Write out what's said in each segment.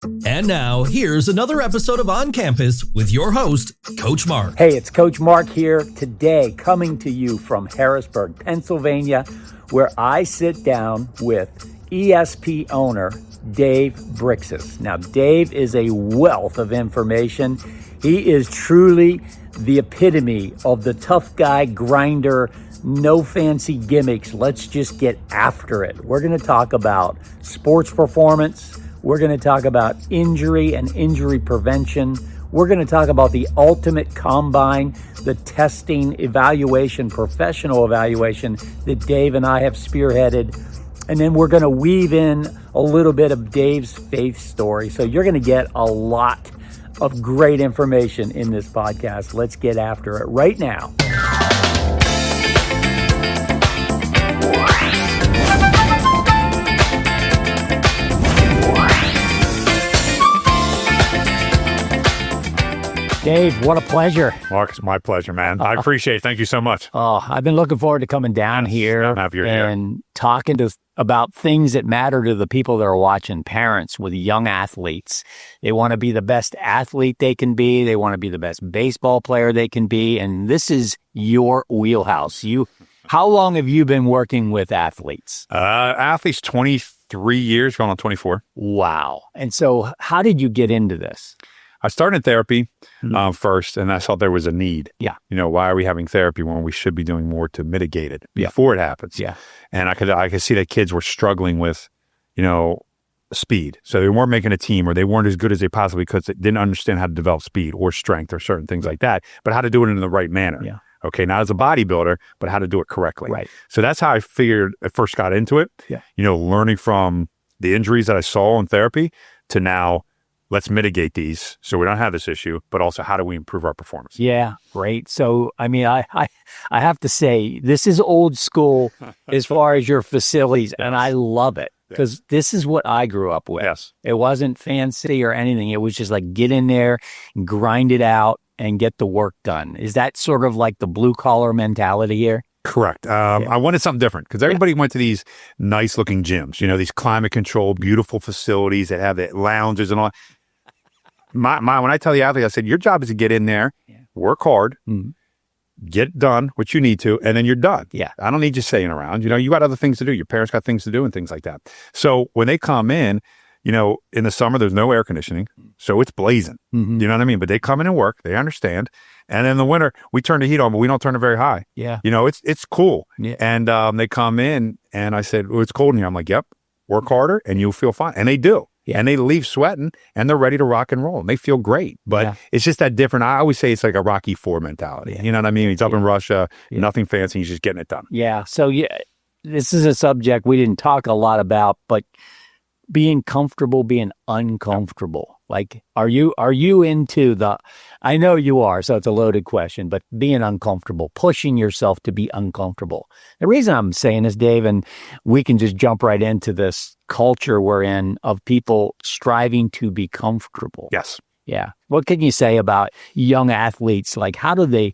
And now, here's another episode of On Campus with your host, Coach Mark. Hey, it's Coach Mark here today, coming to you from Harrisburg, Pennsylvania, where I sit down with ESP owner Dave Brixius. Now, Dave is a wealth of information. He is truly the epitome of the tough guy grinder, no fancy gimmicks. Let's just get after it. We're going to talk about sports performance. We're going to talk about injury and injury prevention. We're going to talk about the ultimate combine, the testing, evaluation, professional evaluation that Dave and I have spearheaded. And then we're going to weave in a little bit of Dave's faith story. So you're going to get a lot of great information in this podcast. Let's get after it right now. Dave, what a pleasure. Mark, it's my pleasure, man. I appreciate it. Thank you so much. Oh, I've been looking forward to coming down here and talking about things that matter to the people that are watching, parents with young athletes. They want to be the best athlete they can be. They want to be the best baseball player they can be. And this is your wheelhouse. How long have you been working with athletes? Athletes, 23 years, going on 24. Wow. And so how did you get into this? I started therapy first, and I saw there was a need. Yeah. Why are we having therapy when we should be doing more to mitigate it before it happens? Yeah. And I could see that kids were struggling with, speed. So they weren't making a team, or they weren't as good as they possibly could. They didn't understand how to develop speed or strength or certain things like that, but how to do it in the right manner. Yeah. Okay, not as a bodybuilder, but how to do it correctly. Right. So that's how I first got into it. Yeah. Learning from the injuries that I saw in therapy to now, let's mitigate these so we don't have this issue, but also how do we improve our performance? Yeah, great. So, I have to say, this is old school as far as your facilities, and I love it because this is what I grew up with. Yes. It wasn't fancy or anything. It was just like get in there, grind it out, and get the work done. Is that sort of like the blue-collar mentality here? Correct. I wanted something different because everybody went to these nice looking gyms, these climate controlled, beautiful facilities that have the lounges and all. When I tell the athlete, I said, your job is to get in there, work hard, get done what you need to, and then you're done. Yeah. I don't need you staying around. You got other things to do. Your parents got things to do and things like that. So when they come in, in the summer, there's no air conditioning. So it's blazing. Mm-hmm. You know what I mean? But they come in and work. They understand. And in the winter, we turn the heat on, but we don't turn it very high. Yeah. It's cool. Yeah. And they come in, and I said, well, it's cold in here. I'm like, yep, work harder, and you'll feel fine. And they do. Yeah. And they leave sweating, and they're ready to rock and roll, and they feel great. But it's just that different. I always say it's like a Rocky IV mentality. Yeah. You know what I mean? He's up in Russia, nothing fancy. He's just getting it done. Yeah. So, this is a subject we didn't talk a lot about, but being comfortable, being uncomfortable. Like, are you into I know you are, so it's a loaded question, but being uncomfortable, pushing yourself to be uncomfortable. The reason I'm saying this, Dave, and we can just jump right into this culture we're in of people striving to be comfortable. Yes. Yeah. What can you say about young athletes? Like, how do they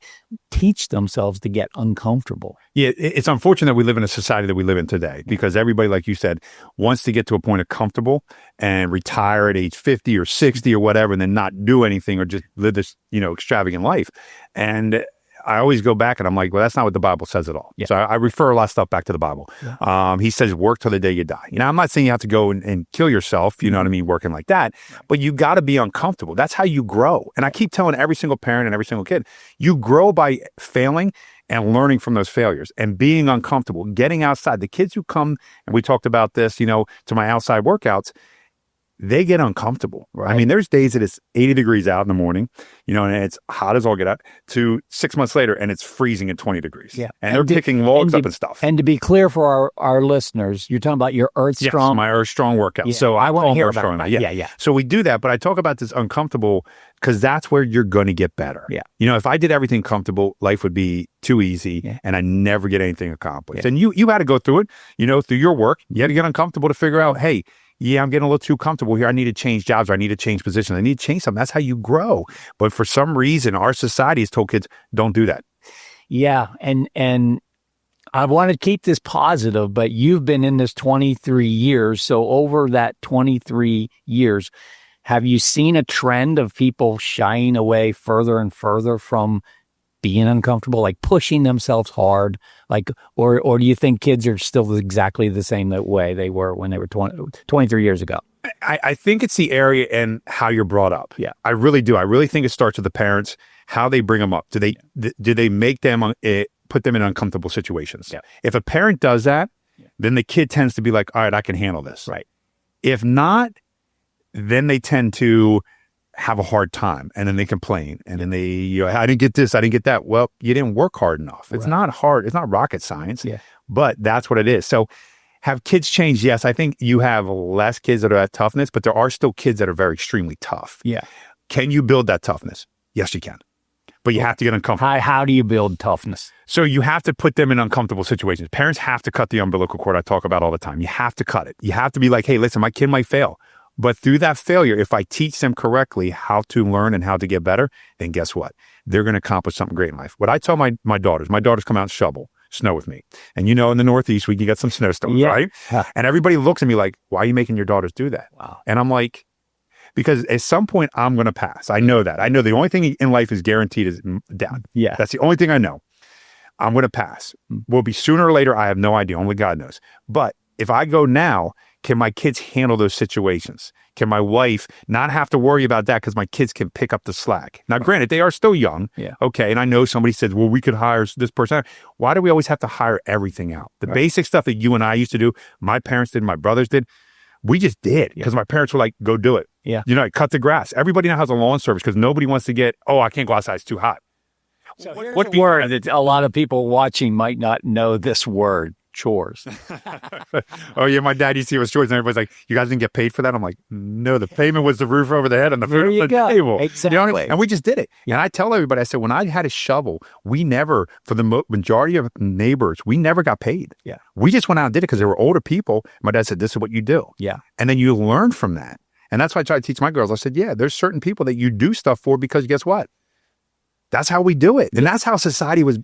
teach themselves to get uncomfortable? Yeah, it's unfortunate that we live in a society that we live in today because everybody, like you said, wants to get to a point of comfortable and retire at age 50 or 60 or whatever and then not do anything or just live this, extravagant life. And I always go back and I'm like, well, that's not what the Bible says at all. Yeah. So I refer a lot of stuff back to the Bible. Yeah. He says, work till the day you die. I'm not saying you have to go and kill yourself, you know what I mean, working like that, but you got to be uncomfortable. That's how you grow. And I keep telling every single parent and every single kid, you grow by failing and learning from those failures and being uncomfortable, getting outside. The kids who come, and we talked about this, to my outside workouts, they get uncomfortable. Right. I mean, there's days that it's 80 degrees out in the morning, and it's hot as all get out, to 6 months later and it's freezing at 20 degrees. Yeah. And they're picking logs up and stuff. And to be clear for our listeners, you're talking about your Earth Strong. Yes, my Earth Strong workout. Yeah. So I want to hear about Strong. it. Yeah. So we do that, but I talk about this uncomfortable because that's where you're going to get better. Yeah. If I did everything comfortable, life would be too easy and I never get anything accomplished. Yeah. And you had to go through it, through your work. You had to get uncomfortable to figure out, hey, I'm getting a little too comfortable here. I need to change jobs or I need to change positions. I need to change something. That's how you grow. But for some reason, our society has told kids, don't do that. Yeah. And I want to keep this positive, but you've been in this 23 years. So over that 23 years, Have you seen a trend of people shying away further and further from being uncomfortable, like pushing themselves hard, like, or do you think kids are still exactly the same way they were when they were 23 years ago? I think it's the area and how you're brought up. Yeah. I really do. I really think it starts with the parents, how they bring them up. Do they make them, put them in uncomfortable situations? Yeah. If a parent does that, then the kid tends to be like, all right, I can handle this. Right. If not, then they tend to have a hard time, and then they complain, and then they, I didn't get this, I didn't get that. Well, you didn't work hard enough. It's not hard. It's not rocket science, but that's what it is. So have kids changed? Yes. I think you have less kids that are at toughness, but there are still kids that are very extremely tough. Yeah. Can you build that toughness? Yes, you can. But you have to get uncomfortable. How do you build toughness? So you have to put them in uncomfortable situations. Parents have to cut the umbilical cord I talk about all the time. You have to cut it. You have to be like, hey, listen, my kid might fail. But through that failure, if I teach them correctly how to learn and how to get better, then guess what? They're going to accomplish something great in life. What I tell my daughters come out and shovel snow with me. And in the Northeast, we can get some snowstorms, right? And everybody looks at me like, why are you making your daughters do that? Wow. And I'm like, because at some point I'm going to pass. I know that. I know the only thing in life is guaranteed is death. Yeah. That's the only thing I know. I'm going to pass. Will be sooner or later. I have no idea. Only God knows. But if I go now, can my kids handle those situations? Can my wife not have to worry about that because my kids can pick up the slack? Now, granted, they are still young. Yeah. Okay. And I know somebody said, well, we could hire this person. Why do we always have to hire everything out? The basic stuff that you and I used to do, my parents did, my brothers did, we just did because my parents were like, go do it. Yeah. Cut the grass. Everybody now has a lawn service because nobody wants to get, I can't go outside. It's too hot. So what word that a lot of people watching might not know this word, chores. Oh, yeah. My dad used to give us chores and everybody's like, you guys didn't get paid for that? I'm like, no, the payment was the roof over the head and the food on the table. Exactly. And we just did it. And I tell everybody, I said, when I had a shovel, we never, for the majority of neighbors, we never got paid. Yeah. We just went out and did it because they were older people. My dad said, this is what you do. Yeah. And then you learn from that. And that's why I try to teach my girls. I said, yeah, there's certain people that you do stuff for because guess what? That's how we do it. And that's how society was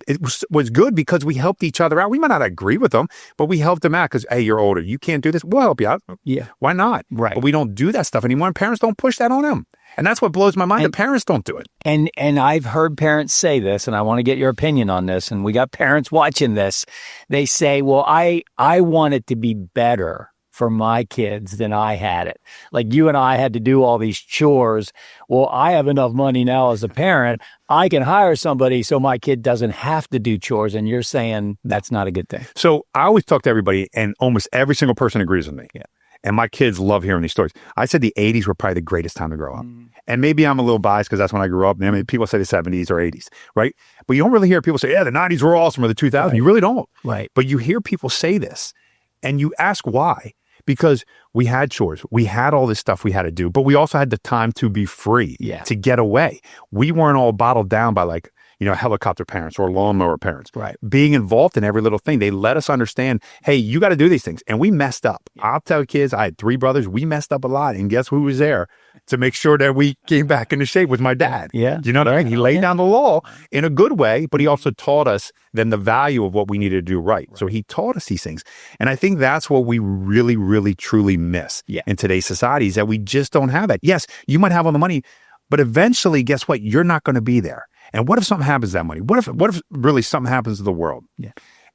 good because we helped each other out. We might not agree with them, but we helped them out because, hey, you're older. You can't do this. We'll help you out. Yeah. Why not? Right. But we don't do that stuff anymore. And parents don't push that on them. And that's what blows my mind. The parents don't do it. And I've heard parents say this, and I want to get your opinion on this. And we got parents watching this. They say, well, I want it to be better for my kids than I had it. Like you and I had to do all these chores. Well, I have enough money now as a parent. I can hire somebody so my kid doesn't have to do chores. And you're saying that's not a good thing. So I always talk to everybody and almost every single person agrees with me. Yeah. And my kids love hearing these stories. I said the 80s were probably the greatest time to grow up. And maybe I'm a little biased because that's when I grew up. I mean, people say the 70s or 80s, right? But you don't really hear people say, yeah, the 90s were awesome or the 2000s. Right. You really don't. Right. But you hear people say this and you ask why. Because we had chores. We had all this stuff we had to do, but we also had the time to be free, to get away. We weren't all bottled down by helicopter parents or lawnmower parents. Right. Being involved in every little thing. They let us understand, hey, you got to do these things. And we messed up. I'll tell kids, I had 3 brothers. We messed up a lot. And guess who was there to make sure that we came back into shape was my dad. Yeah. Do you know what I mean? He laid down the law in a good way, but he also taught us then the value of what we needed to do right. So he taught us these things. And I think that's what we really, really, truly miss in today's society is that we just don't have that. Yes, you might have all the money, but eventually, guess what? You're not going to be there. And what if something happens to that money? What if really something happens to the world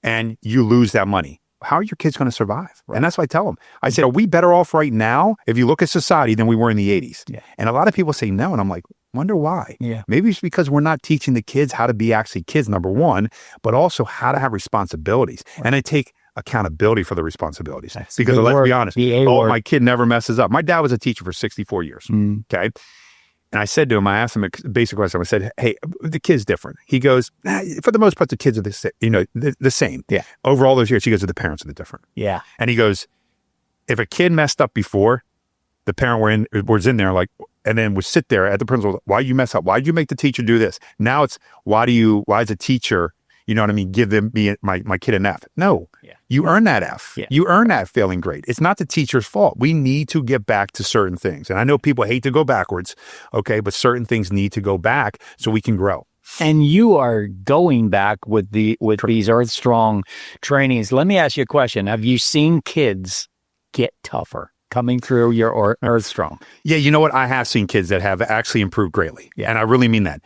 and you lose that money? How are your kids going to survive? Right. And that's what I tell them. I said, are we better off right now if you look at society than we were in the 80s? Yeah. And a lot of people say no. And I'm like, wonder why. Yeah. Maybe it's because we're not teaching the kids how to be actually kids, number one, but also how to have responsibilities. Right. And I take accountability for the responsibilities. That's because let's be honest, my kid never messes up. My dad was a teacher for 64 years. Okay. And I said to him, I asked him a basic question. I said, hey, the kid's different. He goes, for the most part, the kids are the same. Yeah. Over all those years, he goes, the parents are the different. Yeah. And he goes, if a kid messed up before, the parent was in there and then would sit there at the principal, why you mess up? Why did you make the teacher do this? Now it's, why is a teacher, give my kid an F? No. Yeah. You earn that F. Yeah. You earn that failing grade. It's not the teacher's fault. We need to get back to certain things. And I know people hate to go backwards, okay, but certain things need to go back so we can grow. And you are going back with these Earth Strong trainings. Let me ask you a question. Have you seen kids get tougher? coming through your Earth Strong. Yeah, you know what? I have seen kids that have actually improved greatly. Yeah. And I really mean that.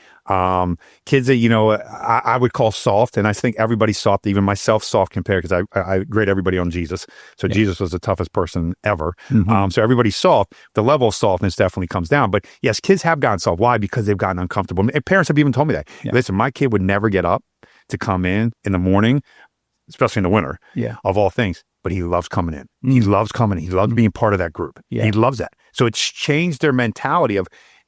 Kids that, I would call soft, and I think everybody's soft, even myself soft compared, because I grade everybody on Jesus. So Jesus was the toughest person ever. Mm-hmm. So everybody's soft. The level of softness definitely comes down. But yes, kids have gotten soft. Why? Because they've gotten uncomfortable. And parents have even told me that. Yeah. Listen, my kid would never get up to come in the morning, especially in the winter, of all things. But he loves coming in. Mm. He loves coming in. He loves being part of that group. Yeah. He loves that. So it's changed their mentality of,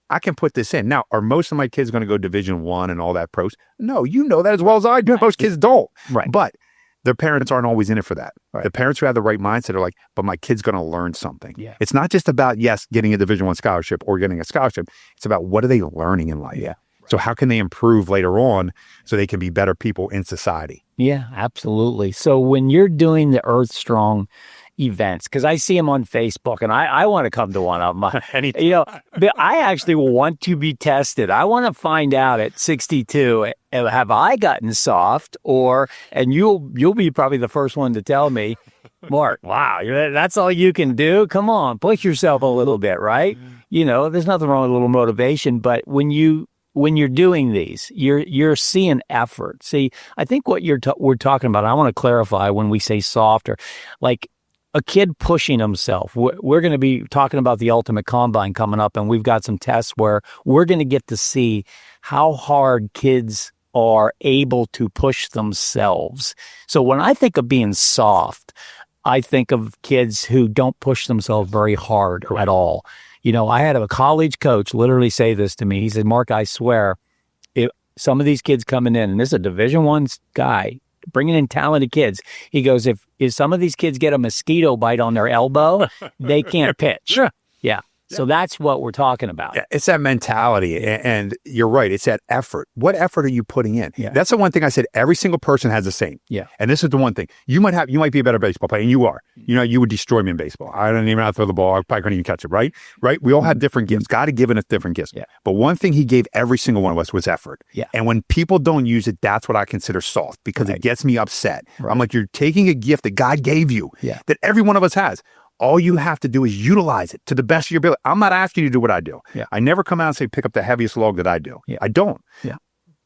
I can put this in. Now, are most of my kids going to go Division I and all that pros? No, you know that as well as I do. Most kids don't. Right. But their parents aren't always in it for that. Right. The parents who have the right mindset are like, but my kid's going to learn something. Yeah. It's not just about, yes, getting a Division I scholarship or getting a scholarship. It's about what are they learning in life? Yeah. So how can they improve later on so they can be better people in society? Yeah, absolutely. So when you're doing the Earth Strong events, because I see them on Facebook, and I want to come to one of them. But I actually want to be tested. I want to find out at 62, have I gotten soft, and you'll be probably the first one to tell me, Mark, wow, that's all you can do? Come on, push yourself a little bit, right? There's nothing wrong with a little motivation, but when you're doing these, you're seeing effort. See, I think what we're talking about, I want to clarify when we say soft, or like a kid pushing himself. We're going to be talking about the Ultimate Combine coming up, and we've got some tests where we're going to get to see how hard kids are able to push themselves. So when I think of being soft, I think of kids who don't push themselves very hard at all. I had a college coach literally say this to me. He said, Mark, I swear, if some of these kids coming in, and this is a Division I guy, bringing in talented kids, he goes, if some of these kids get a mosquito bite on their elbow, they can't pitch. Yeah. So that's what we're talking about. Yeah, it's that mentality. And you're right. It's that effort. What effort are you putting in? Yeah. That's the one thing I said. Every single person has the same. Yeah. And this is the one thing. You might be a better baseball player, and you are. You would destroy me in baseball. I don't even know how to throw the ball. I probably couldn't even catch it, right? Right? We all have different gifts. God had given us different gifts. Yeah. But one thing he gave every single one of us was effort. Yeah. And when people don't use it, that's what I consider soft, because it gets me upset. Right. I'm like, you're taking a gift that God gave you, that every one of us has. All you have to do is utilize it to the best of your ability. I'm not asking you to do what I do. Yeah. I never come out and say, pick up the heaviest log that I do. Yeah. I don't. Yeah.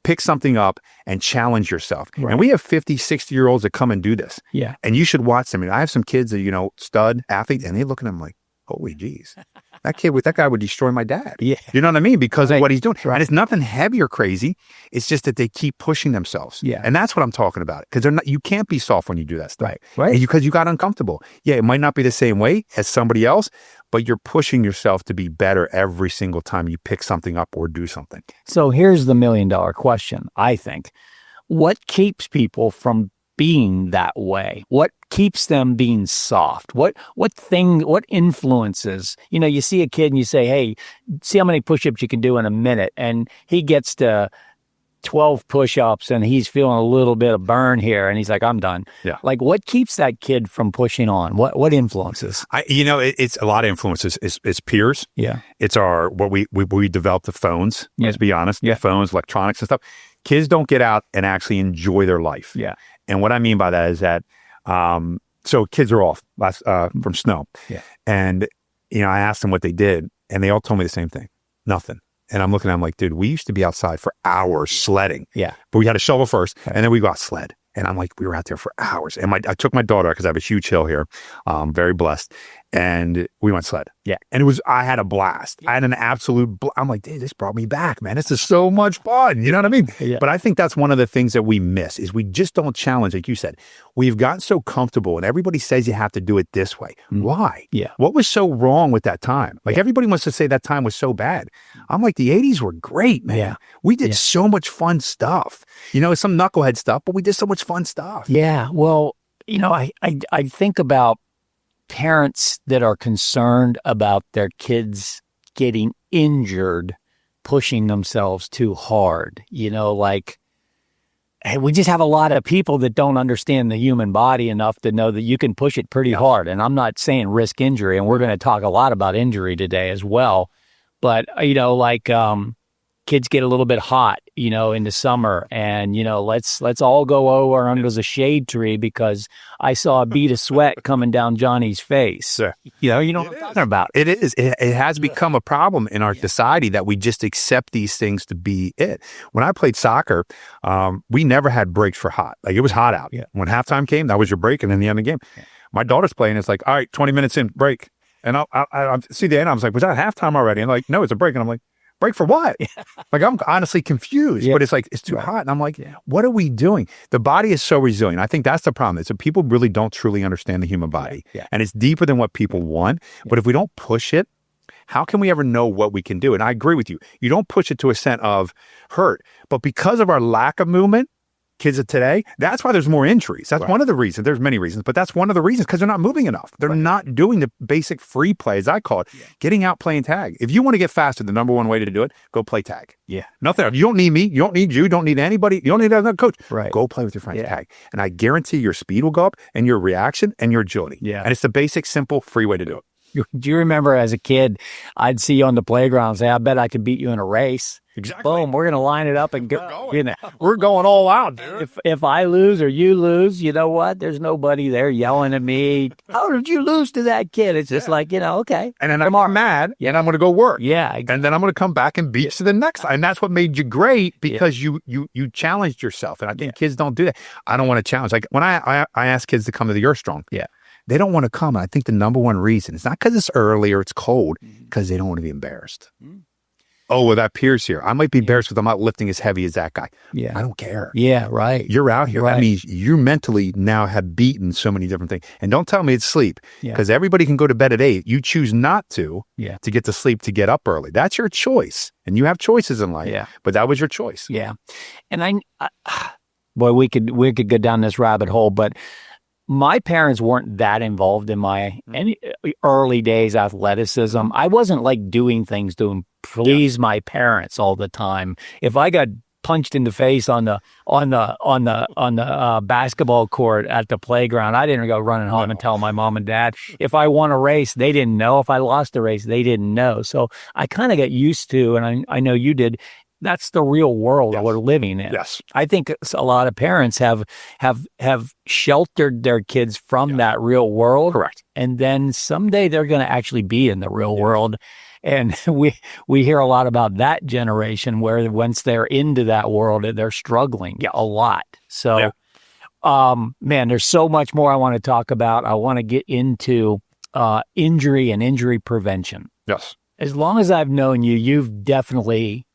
Pick something up and challenge yourself. Right. And we have 50, 60-year-olds that come and do this. Yeah. And you should watch them. I have some kids that, stud athletes, and they look at them like, holy geez, that guy would destroy my dad. Yeah. You know what I mean? Because of what he's doing. Right. And it's nothing heavy or crazy. It's just that they keep pushing themselves. Yeah. And that's what I'm talking about. Because you can't be soft when you do that stuff. Right. Because you got uncomfortable. Yeah, it might not be the same way as somebody else, but you're pushing yourself to be better every single time you pick something up or do something. So here's the $1 million question, I think. What keeps people from being that way? What keeps them being soft? What influences? You see a kid and you say, hey, see how many push-ups you can do in a minute, and he gets to 12 push-ups and he's feeling a little bit of burn here, and he's like, I'm done. Yeah. Like, what keeps that kid from pushing on? What influences? It's a lot of influences. It's peers. Yeah. It's what we developed the phones. Yeah. Let's be honest. Yeah. The phones, electronics and stuff. Kids don't get out and actually enjoy their life. Yeah. And what I mean by that is that, so kids are off from snow. Yeah. And, I asked them what they did, and they all told me the same thing. Nothing. And I'm looking at them like, dude, we used to be outside for hours sledding. Yeah. But we had a shovel first, and then we got sled. And I'm like, we were out there for hours. And I took my daughter, because I have a huge hill here. Very blessed. And we went sled. Yeah. And I had a blast. I had an absolute I'm like, dude, this brought me back, man. This is so much fun. You know what I mean? Yeah. But I think that's one of the things that we miss is we just don't challenge. Like you said, we've gotten so comfortable, and everybody says you have to do it this way. Why? Yeah. What was so wrong with that time? Like everybody wants to say that time was so bad. I'm like, the 80s were great, man. Yeah. We did so much fun stuff. Some knucklehead stuff, but we did so much fun stuff. Yeah. Well, I think about parents that are concerned about their kids getting injured, pushing themselves too hard. Hey, we just have a lot of people that don't understand the human body enough to know that you can push it pretty hard. And I'm not saying risk injury, and we're going to talk a lot about injury today as well. But, kids get a little bit hot, in the summer, and let's all go over under the shade tree because I saw a bead of sweat coming down Johnny's face. You know what I'm talking about. It is. It has become a problem in our society that we just accept these things to be it. When I played soccer, we never had breaks for hot. Like, it was hot out. Yeah. When halftime came, that was your break, and then the end of the game. Yeah. My daughter's playing. It's like, all right, 20 minutes in, break. And I see the end. I was like, was that halftime already? And like, no, it's a break. And I'm like, break for what? Like, I'm honestly confused, but it's like, it's too hot. And I'm like, what are we doing? The body is so resilient. I think that's the problem. It's that people really don't truly understand the human body. And it's deeper than what people want. But if we don't push it, how can we ever know what we can do? And I agree with you. You don't push it to a extent of hurt. But because of our lack of movement, kids of today, that's why there's more injuries. That's one of the reasons. There's many reasons, but that's one of the reasons, because they're not moving enough. They're not doing the basic free play, as I call it, getting out playing tag. If you want to get faster, the number one way to do it, go play tag. Nothing else. You don't need me. You don't need you. You don't need anybody. You don't need another coach. Go play with your friends tag. And I guarantee your speed will go up, and your reaction and your agility. And it's the basic, simple, free way to do it. Do you remember as a kid, I'd see you on the playground and say, I bet I could beat you in a race. Exactly. Boom, we're going to line it up and go. We're going all out, dude. If I lose or you lose, you know what? There's nobody there yelling at me. How did you lose to that kid? It's just like, okay. And then I'm mad, and I'm going to go work. And then I'm going to come back and beat you to the next time. And that's what made you great, because you challenged yourself. And I think kids don't do that. I don't want to challenge. Like, when I ask kids to come to the Earth Strong, they don't want to come. And I think the number one reason, it's not because it's early or it's cold, because they don't want to be embarrassed. Oh, well, that Pierce here, I might be embarrassed because I'm not lifting as heavy as that guy. I don't care. You're out here. That means you mentally now have beaten so many different things. And don't tell me it's sleep, because everybody can go to bed at 8. You choose not to get to sleep, to get up early. That's your choice. And you have choices in life. But that was your choice. And boy, we could go down this rabbit hole, but my parents weren't that involved in my any early days athleticism. I wasn't like doing things to please my parents all the time. If I got punched in the face on the basketball court at the playground, I didn't go running home and tell my mom and dad. If I won a race, they didn't know. If I lost a race, they didn't know. So I kind of got used to, and I know you did, that's the real world that we're living in. I think a lot of parents have sheltered their kids from that real world. Correct. And then someday they're going to actually be in the real world. And we hear a lot about that generation where once they're into that world, they're struggling a lot. So, man, there's so much more I want to talk about. I want to get into injury and injury prevention. As long as I've known you, you've definitely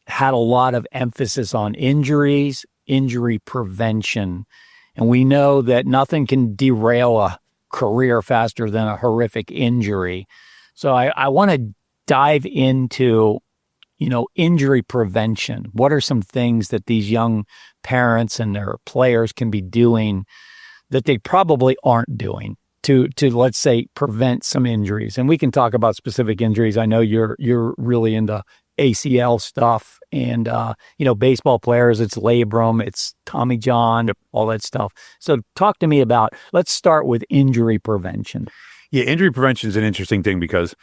had a lot of emphasis on injuries, injury prevention. And we know that nothing can derail a career faster than a horrific injury. So I want to dive into, injury prevention. What are some things that these young parents and their players can be doing that they probably aren't doing to let's say, prevent some injuries? And we can talk about specific injuries. I know you're really into ACL stuff, and baseball players, it's labrum, it's Tommy John, all that stuff. So talk to me about, let's start with injury prevention. Injury prevention is an interesting thing, because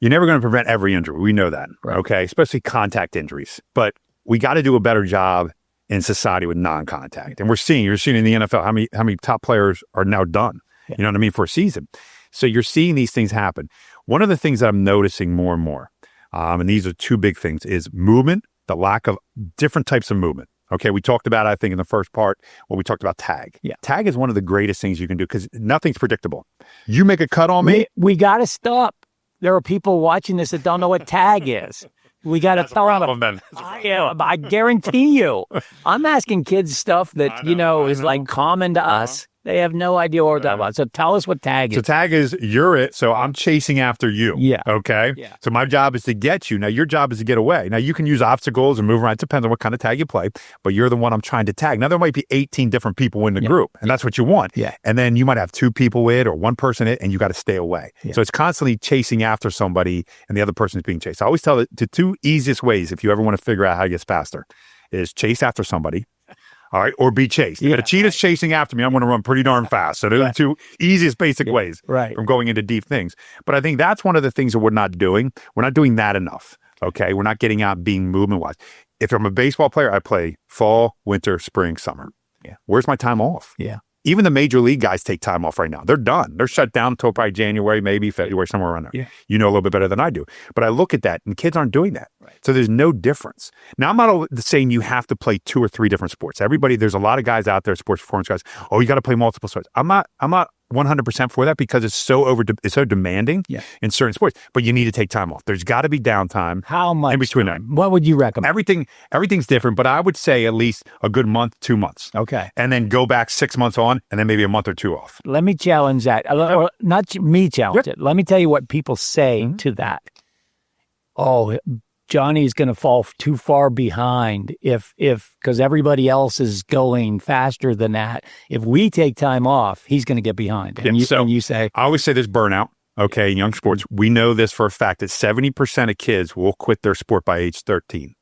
you're never going to prevent every injury. We know that, okay? Especially contact injuries. But we got to do a better job in society with non-contact. And you're seeing in the NFL how many top players are now done, you know what I mean, for a season. So you're seeing these things happen. One of the things that I'm noticing more and more, and these are two big things, is movement, the lack of different types of movement. Okay, we talked about, I think, in the first part, we talked about tag. Tag is one of the greatest things you can do, because nothing's predictable. You make a cut on me. We got to stop. There are people watching this that don't know what tag is. We got to tell them. I guarantee you. I'm asking kids stuff that, is like common to us. They have no idea what we're talking about. So tell us what tag is. So tag is, you're it, so I'm chasing after you. Okay? So my job is to get you. Now, your job is to get away. Now, you can use obstacles and move around. It depends on what kind of tag you play, but you're the one I'm trying to tag. Now, there might be 18 different people in the group, and that's what you want. And then you might have 2 people with or 1 person in, and you got to stay away. So it's constantly chasing after somebody, and the other person is being chased. I always tell the 2 easiest ways, if you ever want to figure out how to get faster, is chase after somebody. All right, or be chased. If a cheetah's chasing after me, I'm going to run pretty darn fast. So those are the 2 easiest basic ways from going into deep things. But I think that's one of the things that we're not doing. We're not doing that enough. Okay. We're not getting out being movement wise. If I'm a baseball player, I play fall, winter, spring, summer. Yeah. Where's my time off? Yeah. Even the major league guys take time off right now. They're done. They're shut down until probably January, maybe February, somewhere around there. Yeah. You know a little bit better than I do. But I look at that, and kids aren't doing that. Right. So there's no difference. Now, I'm not saying you have to play 2 or 3 different sports. There's a lot of guys out there, sports performance guys. Oh, you got to play multiple sports. I'm not 100% for that because it's so demanding in certain sports. But you need to take time off. There's got to be downtime. How much in between time? What would you recommend? Everything's different, but I would say at least a good month, 2 months. Okay. And then go back 6 months on, and then maybe a month or 2 off. Let me challenge that. Or not me challenge it. Let me tell you what people say to that. Oh, Johnny's going to fall too far behind because everybody else is going faster than that. If we take time off, he's going to get behind. And you say, I always say there's burnout. Okay, in young sports, we know this for a fact that 70% of kids will quit their sport by age 13.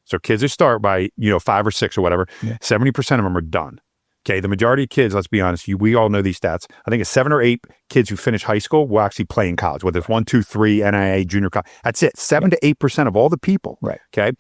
So kids who start by 5 or 6 or whatever, 70% of them are done. Okay, the majority of kids, let's be honest, we all know these stats. I think it's 7 or 8 kids who finish high school will actually play in college, whether it's 1, 2, 3, NIA, junior college. That's it. 7 to 8% of all the people. Right. Okay.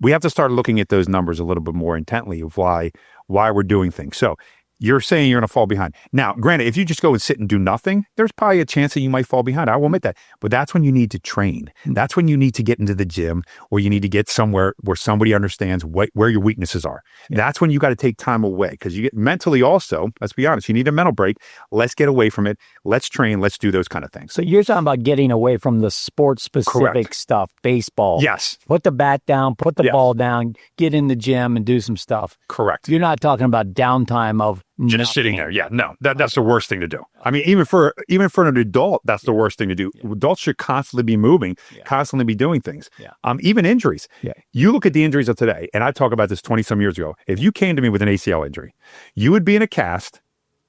We have to start looking at those numbers a little bit more intently of why we're doing things. So you're saying you're going to fall behind. Now, granted, if you just go and sit and do nothing, there's probably a chance that you might fall behind. I will admit that. But that's when you need to train. That's when you need to get into the gym, or you need to get somewhere where somebody understands where your weaknesses are. Yeah. That's when you got to take time away, because you get mentally also, let's be honest, you need a mental break. Let's get away from it. Let's train. Let's do those kind of things. So you're talking about getting away from the sports-specific stuff, baseball. Yes. Put the bat down, put the ball down, get in the gym and do some stuff. Correct. You're not talking about downtime of just sitting there. Yeah, no, that's the worst thing to do. I mean, even for an adult, that's the worst thing to do. Yeah. Adults should constantly be moving, constantly be doing things. Yeah. Even injuries. Yeah. You look at the injuries of today, and I talk about this 20-some years ago. If you came to me with an ACL injury, you would be in a cast,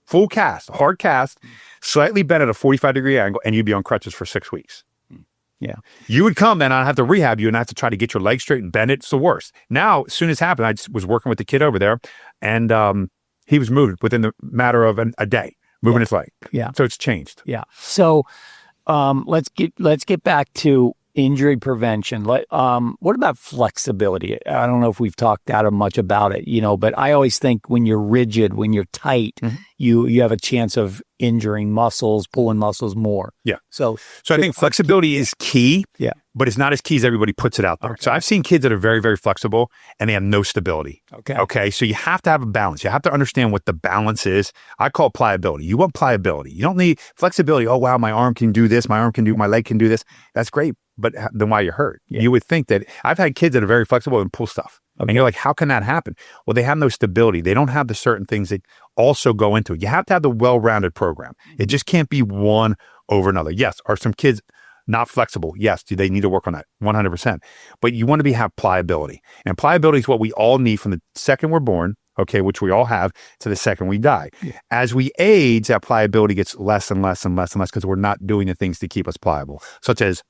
full cast, hard cast, slightly bent at a 45-degree angle, and you'd be on crutches for 6 weeks. Yeah. You would come, then I'd have to rehab you and I have to try to get your leg straight and bend it. It's the worst. Now, as soon as it happened, I just was working with the kid over there, and he was moved within the matter of a day, moving his leg. Yeah. So it's changed. Yeah. So let's get back to injury prevention. What about flexibility? I don't know if we've talked that much about it, but I always think when you're rigid, when you're tight, you have a chance of injuring muscles, pulling muscles more. Yeah. So I think flexibility is key. Yeah. But it's not as key as everybody puts it out there. Okay. So I've seen kids that are very, very flexible and they have no stability. Okay. So you have to have a balance. You have to understand what the balance is. I call it pliability. You want pliability. You don't need flexibility. Oh, wow, my arm can do this. My leg can do this. That's great. But then why you're hurt? Yeah. You would think that I've had kids that are very flexible and pull stuff. Okay. And you're like, how can that happen? Well, they have no stability. They don't have the certain things that also go into it. You have to have the well-rounded program. It just can't be one over another. Yes, are some kids not flexible? Yes. Do they need to work on that? 100%. But you want to have pliability. And pliability is what we all need from the second we're born, okay, which we all have, to the second we die. Yeah. As we age, that pliability gets less and less and less and less because we're not doing the things to keep us pliable, such as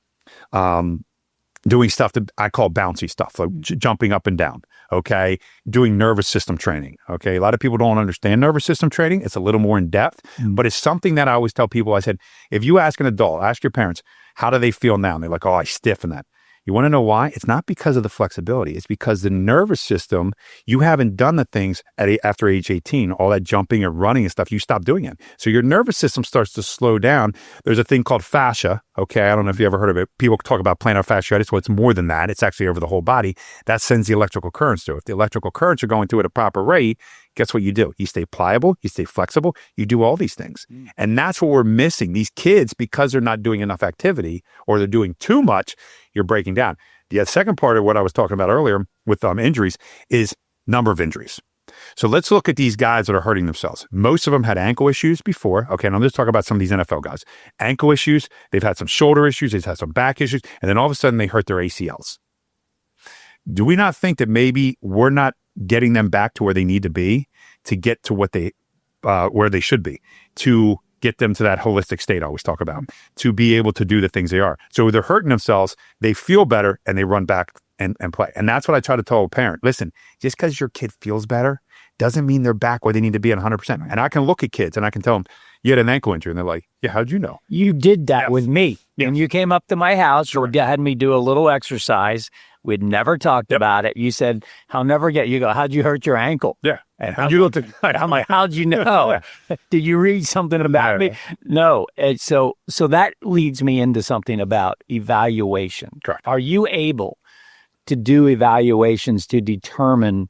doing stuff that I call bouncy stuff, like jumping up and down, okay? Doing nervous system training, okay? A lot of people don't understand nervous system training. It's a little more in depth, but it's something that I always tell people. I said, if you ask an adult, ask your parents, how do they feel now? And they're like, oh, I stiffen that. You want to know why? It's not because of the flexibility. It's because the nervous system, you haven't done the things after age 18, all that jumping and running and stuff, you stop doing it. So your nervous system starts to slow down. There's a thing called fascia. Okay, I don't know if you ever heard of it. People talk about plantar fasciitis. Well, it's more than that. It's actually over the whole body. That sends the electrical currents through. If the electrical currents are going through at a proper rate, guess what you do? You stay pliable, you stay flexible, you do all these things. And that's what we're missing. These kids, because they're not doing enough activity or they're doing too much, you're breaking down. The second part of what I was talking about earlier with injuries is number of injuries. So let's look at these guys that are hurting themselves. Most of them had ankle issues before. Okay, now let's talk about some of these NFL guys. Ankle issues, they've had some shoulder issues, they've had some back issues, and then all of a sudden they hurt their ACLs. Do we not think that maybe we're not getting them back to where they need to be to get to where they should be, to get them to that holistic state I always talk about, to be able to do the things they are? So they're hurting themselves, they feel better, and they run back and play. And that's what I try to tell a parent. Listen, just because your kid feels better doesn't mean they're back where they need to be at 100%. And I can look at kids and I can tell them, you had an ankle injury. And they're like, yeah, how'd you know? You did that with me. When you came up to my house, Sure. had me do a little exercise. We'd never talked about it. You said, I'll never get, you go, how'd you hurt your ankle? Yeah. And You looked at, I'm like, how'd you know? Did you read something about me? No. And so that leads me into something about evaluation. Correct. Are you able to do evaluations to determine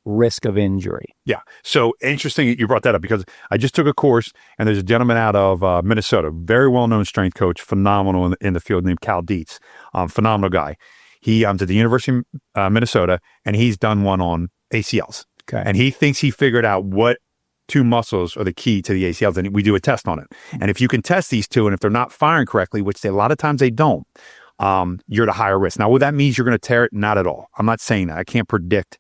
risk of injury? Yeah. So interesting you brought that up because I just took a course and there's a gentleman out of Minnesota, very well-known strength coach, phenomenal in the field, named Cal Dietz, phenomenal guy. He at the University of Minnesota, and he's done one on ACLs. Okay. And he thinks he figured out what two muscles are the key to the ACLs, and we do a test on it. And if you can test these two, and if they're not firing correctly, which a lot of times they don't, you're at a higher risk. Now, what that means you're going to tear it? Not at all. I'm not saying that. I can't predict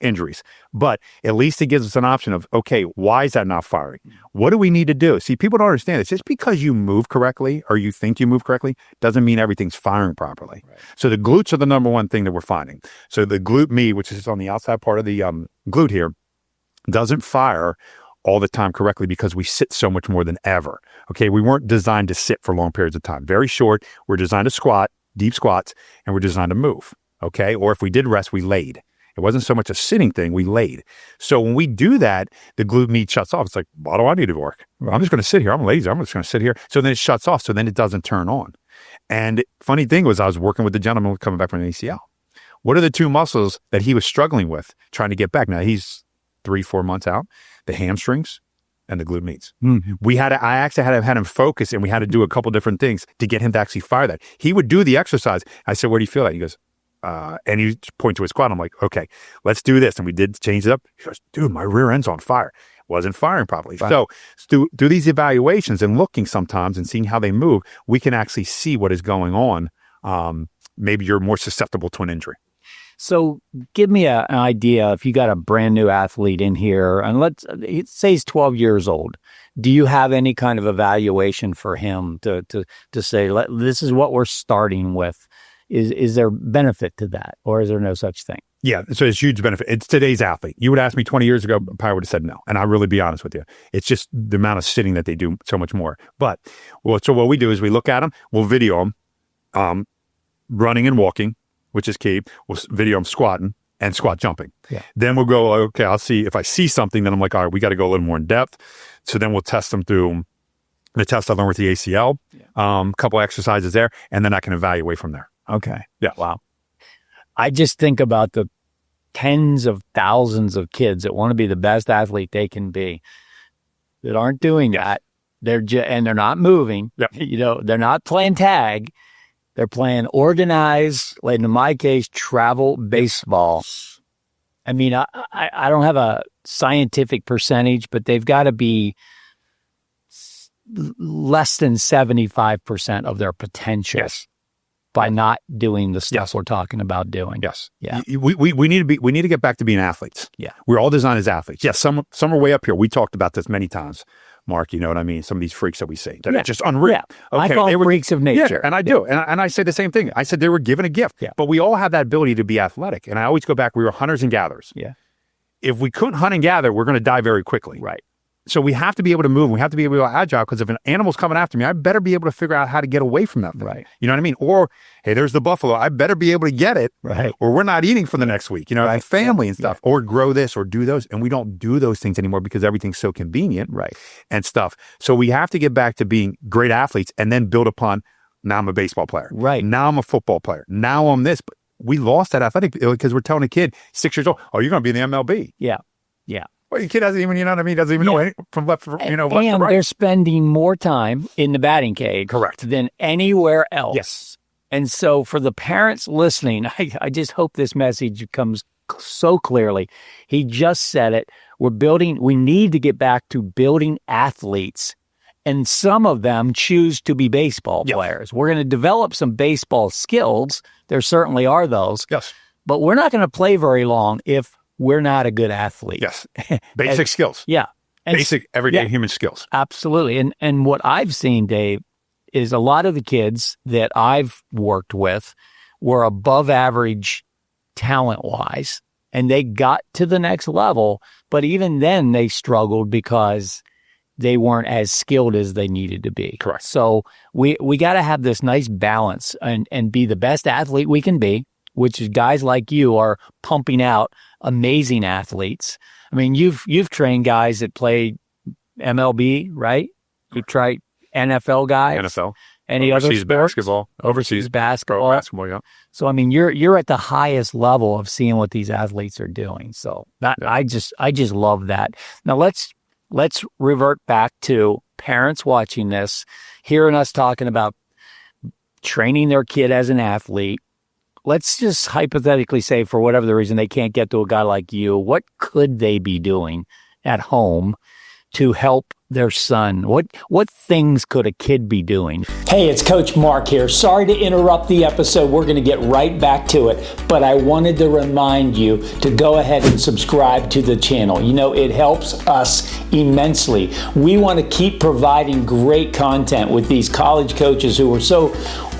injuries. But at least it gives us an option of, okay, why is that not firing? What do we need to do? See, people don't understand this. Just because you move correctly or you think you move correctly doesn't mean everything's firing properly. Right. So the glutes are the number one thing that we're finding. So the glute med, which is on the outside part of the glute here, doesn't fire all the time correctly because we sit so much more than ever. Okay, we weren't designed to sit for long periods of time. Very short. We're designed to squat, deep squats, and we're designed to move. Okay, or if we did rest, we laid. It wasn't so much a sitting thing, we laid. So when we do that, the glute med shuts off. It's like, why do I need to work? I'm just going to sit here. I'm lazy. I'm just going to sit here. So then it shuts off. So then it doesn't turn on. And funny thing was I was working with the gentleman coming back from an ACL. What are the two muscles that he was struggling with trying to get back? Now he's 3-4 months out. The hamstrings and the glute meds. Mm-hmm. I actually had him focus, and we had to do a couple different things to get him to actually fire that. He would do the exercise. I said, where do you feel that? He goes, and he point to his quad. I'm like, okay, let's do this. And we did change it up. He goes, dude, my rear end's on fire. Wasn't firing properly. Right. So do these evaluations and looking sometimes and seeing how they move, we can actually see what is going on. Maybe you're more susceptible to an injury. So give me an idea, if you got a brand new athlete in here, and let's say he's 12 years old, do you have any kind of evaluation for him to say, this is what we're starting with? Is there benefit to that, or is there no such thing? Yeah, so it's huge benefit. It's today's athlete. You would ask me 20 years ago, I probably would have said no. And I'll really be honest with you. It's just the amount of sitting that they do so much more. But so what we do is we look at them, we'll video them running and walking, which is key. We'll video them squatting and squat jumping. Yeah. Then we'll go, okay, I'll see if I see something, then I'm like, all right, we got to go a little more in depth. So then we'll test them through the test I learned with the ACL, couple exercises there, and then I can evaluate from there. Okay. Yeah. Wow. I just think about the tens of thousands of kids that want to be the best athlete they can be that aren't doing that. They're and they're not moving. Yep. They're not playing tag. They're playing organized, like in my case, travel baseball. I mean, I don't have a scientific percentage, but they've got to be less than 75% of their potential. Yes. By not doing the stuff we're talking about doing. Yes. Yeah. We need to get back to being athletes. Yeah. We're all designed as athletes. Yes. Some are way up here. We talked about this many times, Mark. You know what I mean? Some of these freaks that we see that are just unreal. Yeah. Okay. I call them freaks of nature. Yeah, and I do. And I say the same thing. I said they were given a gift. Yeah. But we all have that ability to be athletic. And I always go back, we were hunters and gatherers. Yeah. If we couldn't hunt and gather, we're going to die very quickly. Right. So we have to be able to move. We have to be able to be agile, because if an animal's coming after me, I better be able to figure out how to get away from that thing. Right. You know what I mean? Or, hey, there's the buffalo. I better be able to get it. Right. Or we're not eating for the next week. Right. Family and stuff. Yeah. Or grow this or do those. And we don't do those things anymore because everything's so convenient. Right. And stuff. So we have to get back to being great athletes and then build upon, now I'm a baseball player. Right. Now I'm a football player. Now I'm this. But we lost that athletic because we're telling a kid 6 years old, oh, you're going to be in the MLB. Yeah. Yeah. Well, your kid doesn't even, doesn't even know any, from left to, left to right. And they're spending more time in the batting cage. Correct. Than anywhere else. Yes. And so for the parents listening, I just hope this message comes so clearly. He just said it. We need to get back to building athletes. And some of them choose to be baseball players. We're going to develop some baseball skills. There certainly are those. Yes. But we're not going to play very long if we're not a good athlete. Yes. Basic skills. Yeah. Basic everyday human skills. Absolutely. And what I've seen, Dave, is a lot of the kids that I've worked with were above average talent-wise, and they got to the next level. But even then they struggled because they weren't as skilled as they needed to be. Correct. So we got to have this nice balance and be the best athlete we can be, which is guys like you are pumping out amazing athletes. I mean, you've trained guys that play MLB, right? You tried NFL guys. NFL. Any other sports? Basketball. Overseas basketball. Pro basketball, yeah. So I mean, you're at the highest level of seeing what these athletes are doing. So that I just love that. Now let's revert back to parents watching this, hearing us talking about training their kid as an athlete. Let's just hypothetically say, for whatever the reason, they can't get to a guy like you. What could they be doing at home to help their son? What things could a kid be doing? Hey, it's Coach Mark here. Sorry to interrupt the episode. We're going to get right back to it, but I wanted to remind you to go ahead and subscribe to the channel. You know, it helps us immensely. We want to keep providing great content with these college coaches who are so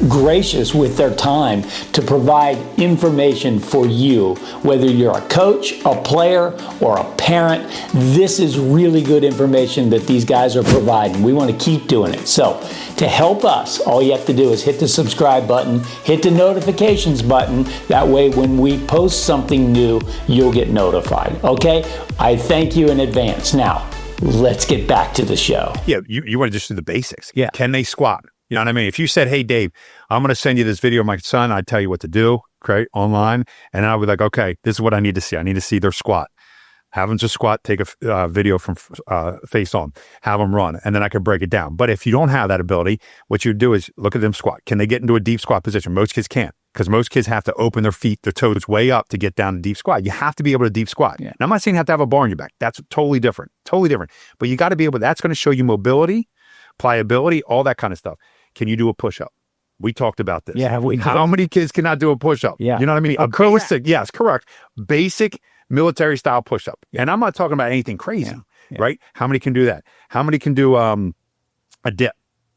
gracious with their time to provide information for you. Whether you're a coach, a player, or a parent, this is really good information that these guys are providing. We want to keep doing it. So to help us, all you have to do is hit the subscribe button, hit the notifications button. That way when we post something new, you'll get notified. Okay? I thank you in advance. Now, let's get back to the show. Yeah, you want to just do the basics. Yeah. Can they squat? You know what I mean? If you said, hey, Dave, I'm going to send you this video of my son, I'd tell you what to do, okay, online. And I would be like, okay, this is what I need to see. I need to see their squat. Have them just squat, take a video from face on, have them run, and then I could break it down. But if you don't have that ability, what you do is look at them squat. Can they get into a deep squat position? Most kids can't, because most kids have to open their feet, their toes way up to get down to deep squat. You have to be able to deep squat. Yeah. Now, I'm not saying you have to have a bar on your back. That's totally different. But you got to be able, that's going to show you mobility, pliability, all that kind of stuff. Can you do a push-up? We talked about this. Yeah, how many kids cannot do a push-up? Yeah. You know what I mean? A basic, yes, correct. Basic military-style push-up. Yeah. And I'm not talking about anything crazy, right? How many can do that? How many can do a dip?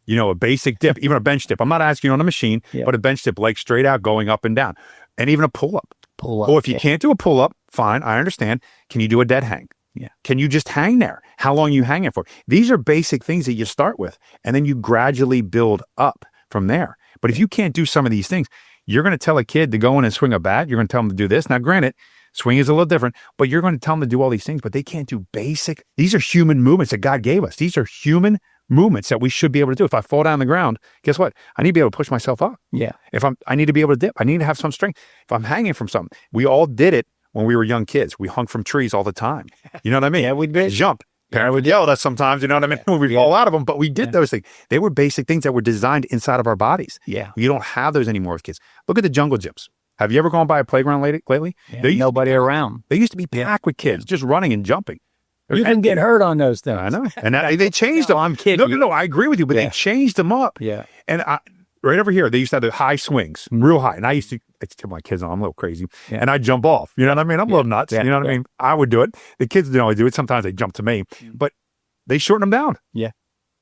You know, a basic dip, even a bench dip. I'm not asking you on a machine, but a bench dip, like straight out, going up and down. And even a pull-up. Or if you can't do a pull-up, fine, I understand. Can you do a dead hang? Yeah. Can you just hang there? How long are you hanging for? These are basic things that you start with, and then you gradually build up from there. But if you can't do some of these things, you're going to tell a kid to go in and swing a bat. You're going to tell them to do this. Now, granted, swing is a little different, but you're going to tell them to do all these things, but they can't do basic. These are human movements that God gave us. These are human movements that we should be able to do. If I fall down the ground, guess what? I need to be able to push myself up. Yeah. I need to be able to dip. I need to have some strength. If I'm hanging from something, we all did it. When we were young kids, we hung from trees all the time. You know what I mean? Yeah, we'd jump. Parent would yell at us sometimes, you know what I mean? When we'd fall out of them, but we did those things. They were basic things that were designed inside of our bodies. Yeah. You don't have those anymore with kids. Look at the jungle gyms. Have you ever gone by a playground lately? Yeah, nobody around. They used to be packed with kids just running and jumping. You can get hurt on those things. I know. And they changed them. I'm kidding. No, I agree with you, but they changed them up. Yeah. And right over here, they used to have the high swings, real high. And I tell my kids, I'm a little crazy. Yeah. And I jump off. You know what I mean? I'm a little nuts. Yeah. You know what I mean? I would do it. The kids don't always do it. Sometimes they jump to me. But they shorten them down. Yeah.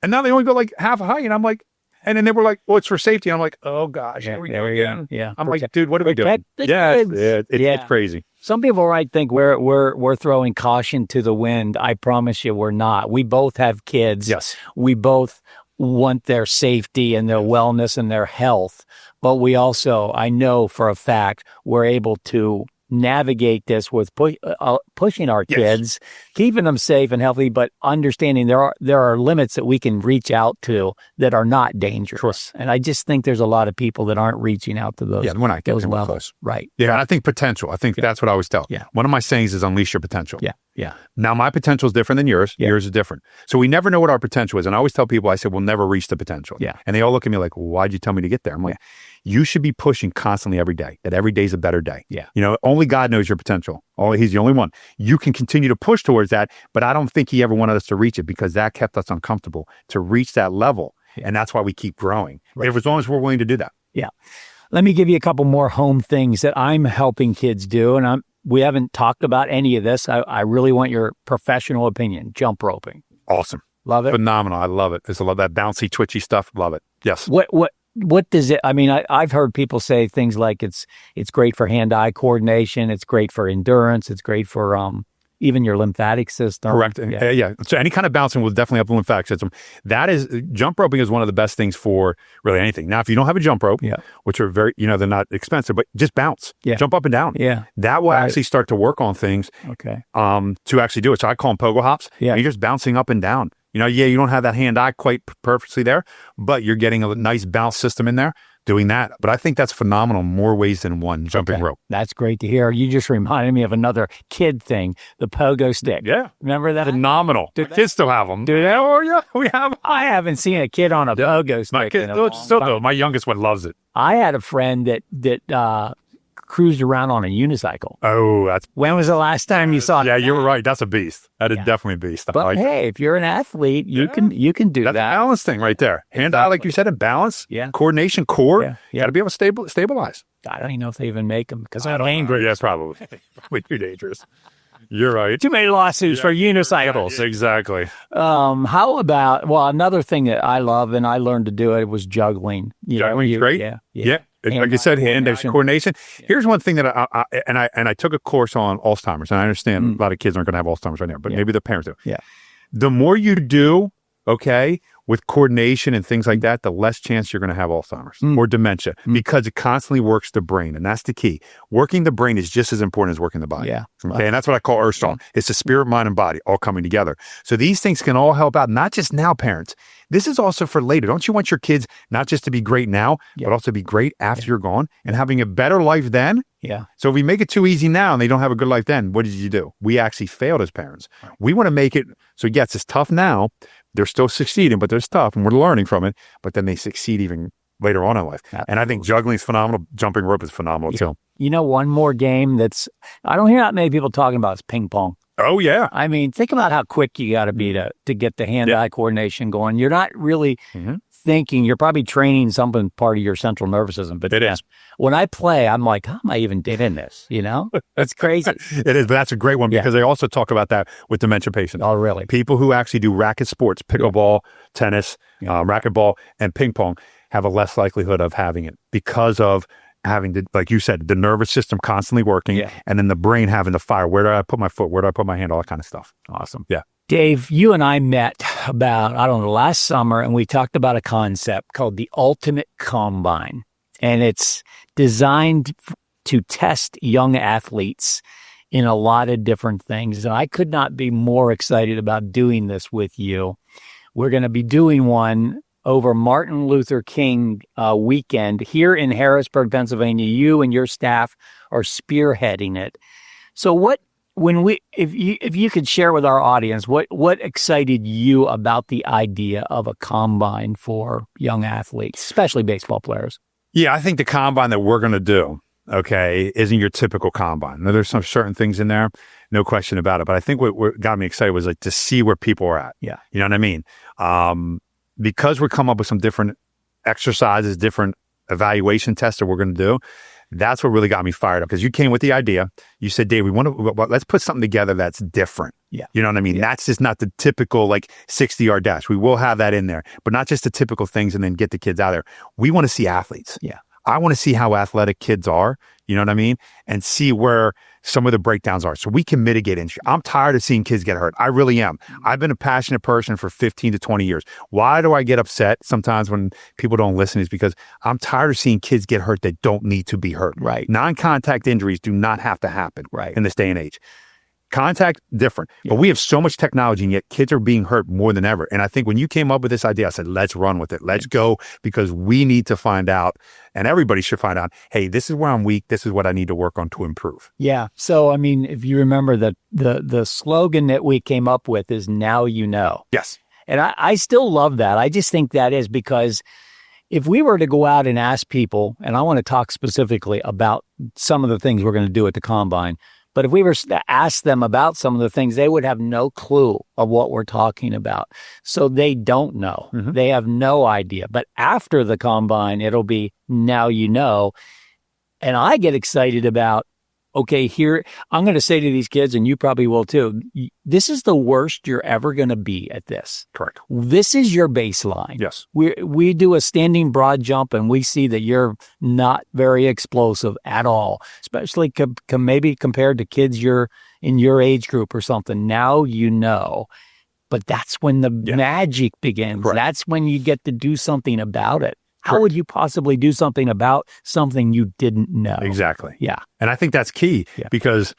And now they only go like half a height. And I'm like, and then they were like, well, it's for safety. And I'm like, oh gosh. There we go. Yeah. I'm like, dude, what are we doing? It's crazy. Some people might think we're throwing caution to the wind. I promise you we're not. We both have kids. Yes. We both want their safety and their wellness and their health. But we also, I know for a fact, we're able to navigate this with pushing our kids, keeping them safe and healthy, but understanding there are limits that we can reach out to that are not dangerous. Sure. And I just think there's a lot of people that aren't reaching out to those, we're not those getting levels. Close. Right. Yeah, I think potential. I think that's what I always tell. Yeah. One of my sayings is unleash your potential. Yeah. Yeah. Now, my potential is different than yours. Yeah. Yours is different. So we never know what our potential is. And I always tell people, I say, we'll never reach the potential. Yeah. And they all look at me like, well, why'd you tell me to get there? I'm like, you should be pushing constantly every day, that every day is a better day. Yeah. You know, only God knows your potential. He's the only one. You can continue to push towards that, but I don't think he ever wanted us to reach it because that kept us uncomfortable to reach that level. Yeah. And that's why we keep growing. Right. As long as we're willing to do that. Yeah. Let me give you a couple more home things that I'm helping kids do. And we haven't talked about any of this. I really want your professional opinion. Jump roping. Awesome. Love it. Phenomenal. I love it. There's a lot of that bouncy, twitchy stuff. Love it. Yes. what does it, I mean, I've heard people say things like it's great for hand-eye coordination. It's great for endurance. It's great for, even your lymphatic system. Correct. Yeah. So any kind of bouncing will definitely help the lymphatic system. Jump roping is one of the best things for really anything. Now, if you don't have a jump rope, which are very, they're not expensive, but just bounce. Yeah. Jump up and down. Yeah. That will actually start to work on things. Okay. To actually do it. So I call them pogo hops. Yeah. And you're just bouncing up and down. You don't have that hand-eye quite perfectly there, but you're getting a nice bounce system in there. Doing that. But I think that's phenomenal in more ways than one, jumping rope. That's great to hear. You just reminded me of another kid thing, the pogo stick. Yeah. Remember that? Phenomenal. Kids still have them. Do they? Oh, yeah. We have. I haven't seen a kid on a pogo stick. My kids still do. My youngest one loves it. I had a friend that cruised around on a unicycle. Oh, when was the last time you saw that? Yeah, you were right. That's a beast. That is definitely a beast. But hey, if you're an athlete, you can do that. Balance thing right there. Hand-eye, like you said, and balance. Yeah. Coordination, core. You got to be able to stabilize. I don't even know if they even make them because I'm angry. Yeah, probably. Probably too dangerous. You're right. Too many lawsuits for unicycles. Yeah, exactly. How about, another thing that I love and I learned to do it was juggling. Juggling, great. Yeah. Like you said, hand-eye coordination. Here's one thing that I took a course on Alzheimer's, and I understand a lot of kids aren't going to have Alzheimer's right now, but maybe their parents do. Yeah. The more you do, with coordination and things like that, the less chance you're going to have Alzheimer's or dementia because it constantly works the brain, and that's the key. Working the brain is just as important as working the body. Yeah. Okay, and that's what I call Earth Strong. It's the spirit, mind, and body all coming together. So these things can all help out, not just now, parents. This is also for later. Don't you want your kids not just to be great now, but also be great after you're gone and having a better life then? Yeah. So if we make it too easy now and they don't have a good life then, what did you do? We actually failed as parents. Right. We want to make it, so yes, it's tough now. They're still succeeding, but there's tough and we're learning from it, but then they succeed even later on in life. Absolutely. And I think juggling is phenomenal. Jumping rope is phenomenal too. One more game I don't hear that many people talking about is ping pong. Oh, yeah. I mean, think about how quick you got to be to get the hand-eye coordination going. You're not really thinking. You're probably training something part of your central nervous system. But it is. When I play, I'm like, how am I even doing this? That's crazy. It is, but that's a great one because they also talk about that with dementia patients. Oh, really? People who actually do racket sports, pickleball, tennis, racquetball, and ping pong have a less likelihood of having it because of having to, like you said, the nervous system constantly working and then the brain having to fire. Where do I put my foot? Where do I put my hand? All that kind of stuff. Awesome. Yeah. Dave, you and I met about, last summer, and we talked about a concept called the Ultimate Combine. And it's designed to test young athletes in a lot of different things. And I could not be more excited about doing this with you. We're going to be doing one over Martin Luther King weekend here in Harrisburg, Pennsylvania. You and your staff are spearheading it. So if you could share with our audience, what excited you about the idea of a combine for young athletes, especially baseball players? Yeah, I think the combine that we're going to do, isn't your typical combine. Now, there's some certain things in there, no question about it. But I think what got me excited was to see where people are at. Yeah. You know what I mean? Because we come up with some different exercises, different evaluation tests that we're going to do. That's what really got me fired up because you came with the idea. You said, Dave, let's put something together that's different. Yeah. You know what I mean? Yeah. That's just not the typical 60-yard dash. We will have that in there, but not just the typical things and then get the kids out there. We want to see athletes. Yeah. I want to see how athletic kids are. You know what I mean? And see where some of the breakdowns are so we can mitigate injury. I'm tired of seeing kids get hurt. I really am. I've been a passionate person for 15 to 20 years. Why do I get upset sometimes when people don't listen? Is because I'm tired of seeing kids get hurt that don't need to be hurt. Right. Non-contact injuries do not have to happen in this day and age. Contact, different. Yeah. But we have so much technology, and yet kids are being hurt more than ever. And I think when you came up with this idea, I said, let's run with it. Let's go, because we need to find out, and everybody should find out, hey, this is where I'm weak. This is what I need to work on to improve. Yeah. So, I mean, if you remember the slogan that we came up with is now you know. Yes. And I still love that. I just think that is because if we were to go out and ask people, and I want to talk specifically about some of the things we're going to do at the Combine, but if we were to ask them about some of the things, they would have no clue of what we're talking about. So they don't know. Mm-hmm. They have no idea. But after the Combine, it'll be now you know. And I get excited about okay, here, I'm going to say to these kids, and you probably will too, this is the worst you're ever going to be at this. Correct. This is your baseline. Yes. We do a standing broad jump, and we see that you're not very explosive at all, especially maybe compared to kids you're in your age group or something. Now you know. But that's when the magic begins. Correct. That's when you get to do something about it. How Correct. would you possibly do something about something you didn't know? Exactly. Yeah. And I think that's key because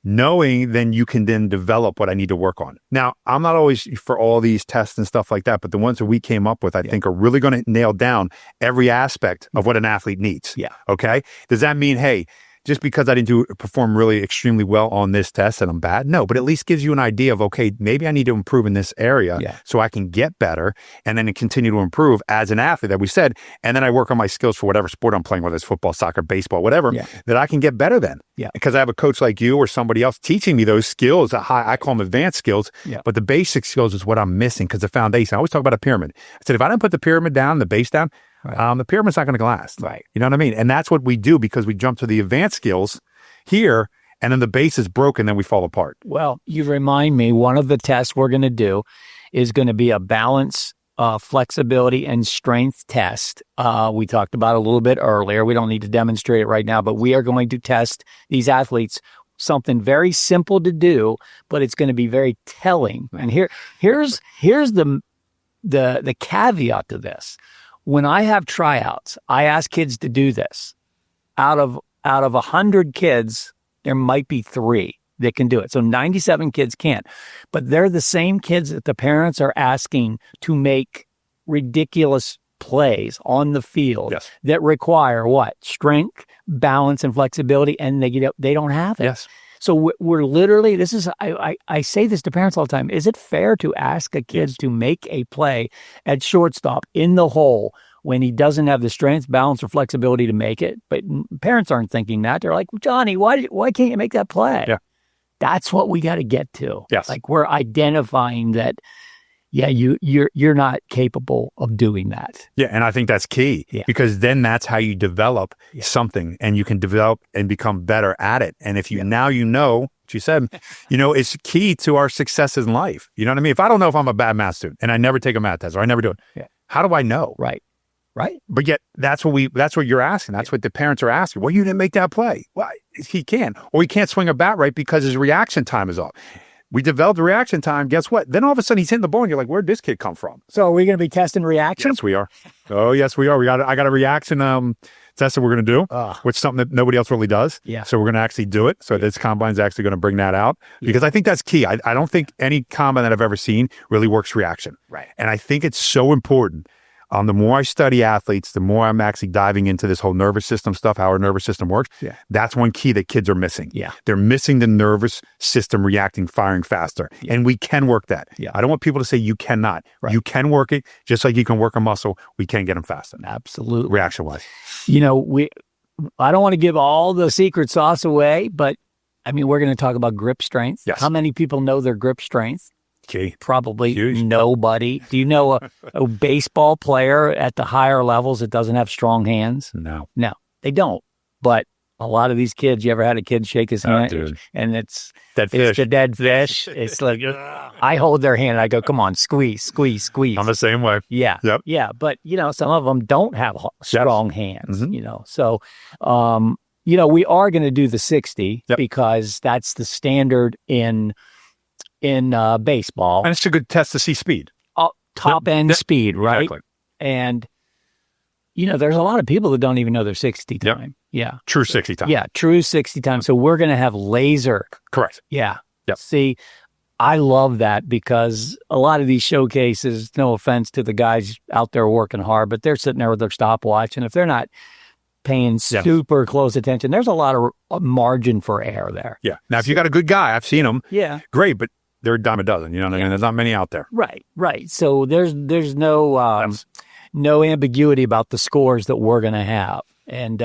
knowing, then you can then develop what I need to work on. Now, I'm not always for all these tests and stuff like that, but the ones that we came up with, I think are really going to nail down every aspect of what an athlete needs. Yeah. Okay. Does that mean, hey, just because I didn't perform really extremely well on this test and I'm bad? No, but at least gives you an idea of, okay, maybe I need to improve in this area so I can get better and then continue to improve as an athlete that we said. And then I work on my skills for whatever sport I'm playing, whether it's football, soccer, baseball, whatever, that I can get better then. Yeah. Because I have a coach like you or somebody else teaching me those skills. I call them advanced skills, but the basic skills is what I'm missing because the foundation. I always talk about a pyramid. I said, if I don't put the pyramid down, the base down, the pyramid's not going to last. Right. You know what I mean? And that's what we do because we jump to the advanced skills here and then the base is broken, then we fall apart. Well, you remind me, one of the tests we're going to do is going to be a balance, flexibility, and strength test. We talked about it a little bit earlier. We don't need to demonstrate it right now, but we are going to test these athletes something very simple to do, but it's going to be very telling. And here's the caveat to this. When I have tryouts, I ask kids to do this. Out of 100 kids, there might be 3 that can do it. So 97 kids can't. But they're the same kids that the parents are asking to make ridiculous plays on the field that require what? Strength, balance, and flexibility, and they don't have it. Yes. So we're literally, I say this to parents all the time. Is it fair to ask a kid to make a play at shortstop in the hole when he doesn't have the strength, balance, or flexibility to make it? But parents aren't thinking that. They're like, Johnny, why can't you make that play? Yeah. That's what we got to get to. Yes. Like we're identifying that, you're not capable of doing that. Yeah, and I think that's key because then that's how you develop something and you can develop and become better at it. And if you now you know what you said, it's key to our successes in life. You know what I mean? If I don't know if I'm a bad math student and I never take a math test or I never do it, how do I know? Right. But yet that's what you're asking. That's what the parents are asking. Well, you didn't make that play. Well, he can. Or he can't swing a bat right because his reaction time is off. We developed a reaction time. Guess what? Then all of a sudden he's hitting the ball and you're like, where'd this kid come from? So are we going to be testing reactions? Yes, we are. Oh, yes, we are. I got a reaction test that we're going to do, which is something that nobody else really does. Yeah. So we're going to actually do it. So this combine's actually going to bring that out because I think that's key. I don't think any combine that I've ever seen really works reaction. Right. And I think it's so important. The more I study athletes, the more I'm actually diving into this whole nervous system stuff, how our nervous system works. Yeah. That's one key that kids are missing. Yeah. They're missing the nervous system reacting, firing faster. Yeah. And we can work that. Yeah. I don't want people to say you cannot. Right. You can work it just like you can work a muscle. We can get them faster. Absolutely. Reaction-wise. I don't want to give all the secret sauce away, but I mean, we're going to talk about grip strength. Yes. How many people know their grip strength? Okay. Probably nobody. Do you know a baseball player at the higher levels that doesn't have strong hands? No, they don't. But a lot of these kids, you ever had a kid shake his hand dude. And it's dead fish. It's the dead fish. It's like, I hold their hand and I go, come on, squeeze. I'm the same way. Yeah. Yep. Yeah. But, some of them don't have strong hands, So, we are going to do the 60 because that's the standard in baseball. And it's a good test to see speed. Top end speed, right? Exactly. And, there's a lot of people that don't even know their 60 time. Yep. Yeah. True 60 time. Yeah, true 60 time. So we're going to have laser. Correct. Yeah. Yep. See, I love that because a lot of these showcases, no offense to the guys out there working hard, but they're sitting there with their stopwatch. And if they're not paying super close attention, there's a lot of margin for error there. Yeah. Now, if you got a good guy, I've seen them. Yeah. Great, but they're a dime a dozen. You know what I mean? There's not many out there. Right. So there's no no ambiguity about the scores that we're going to have. And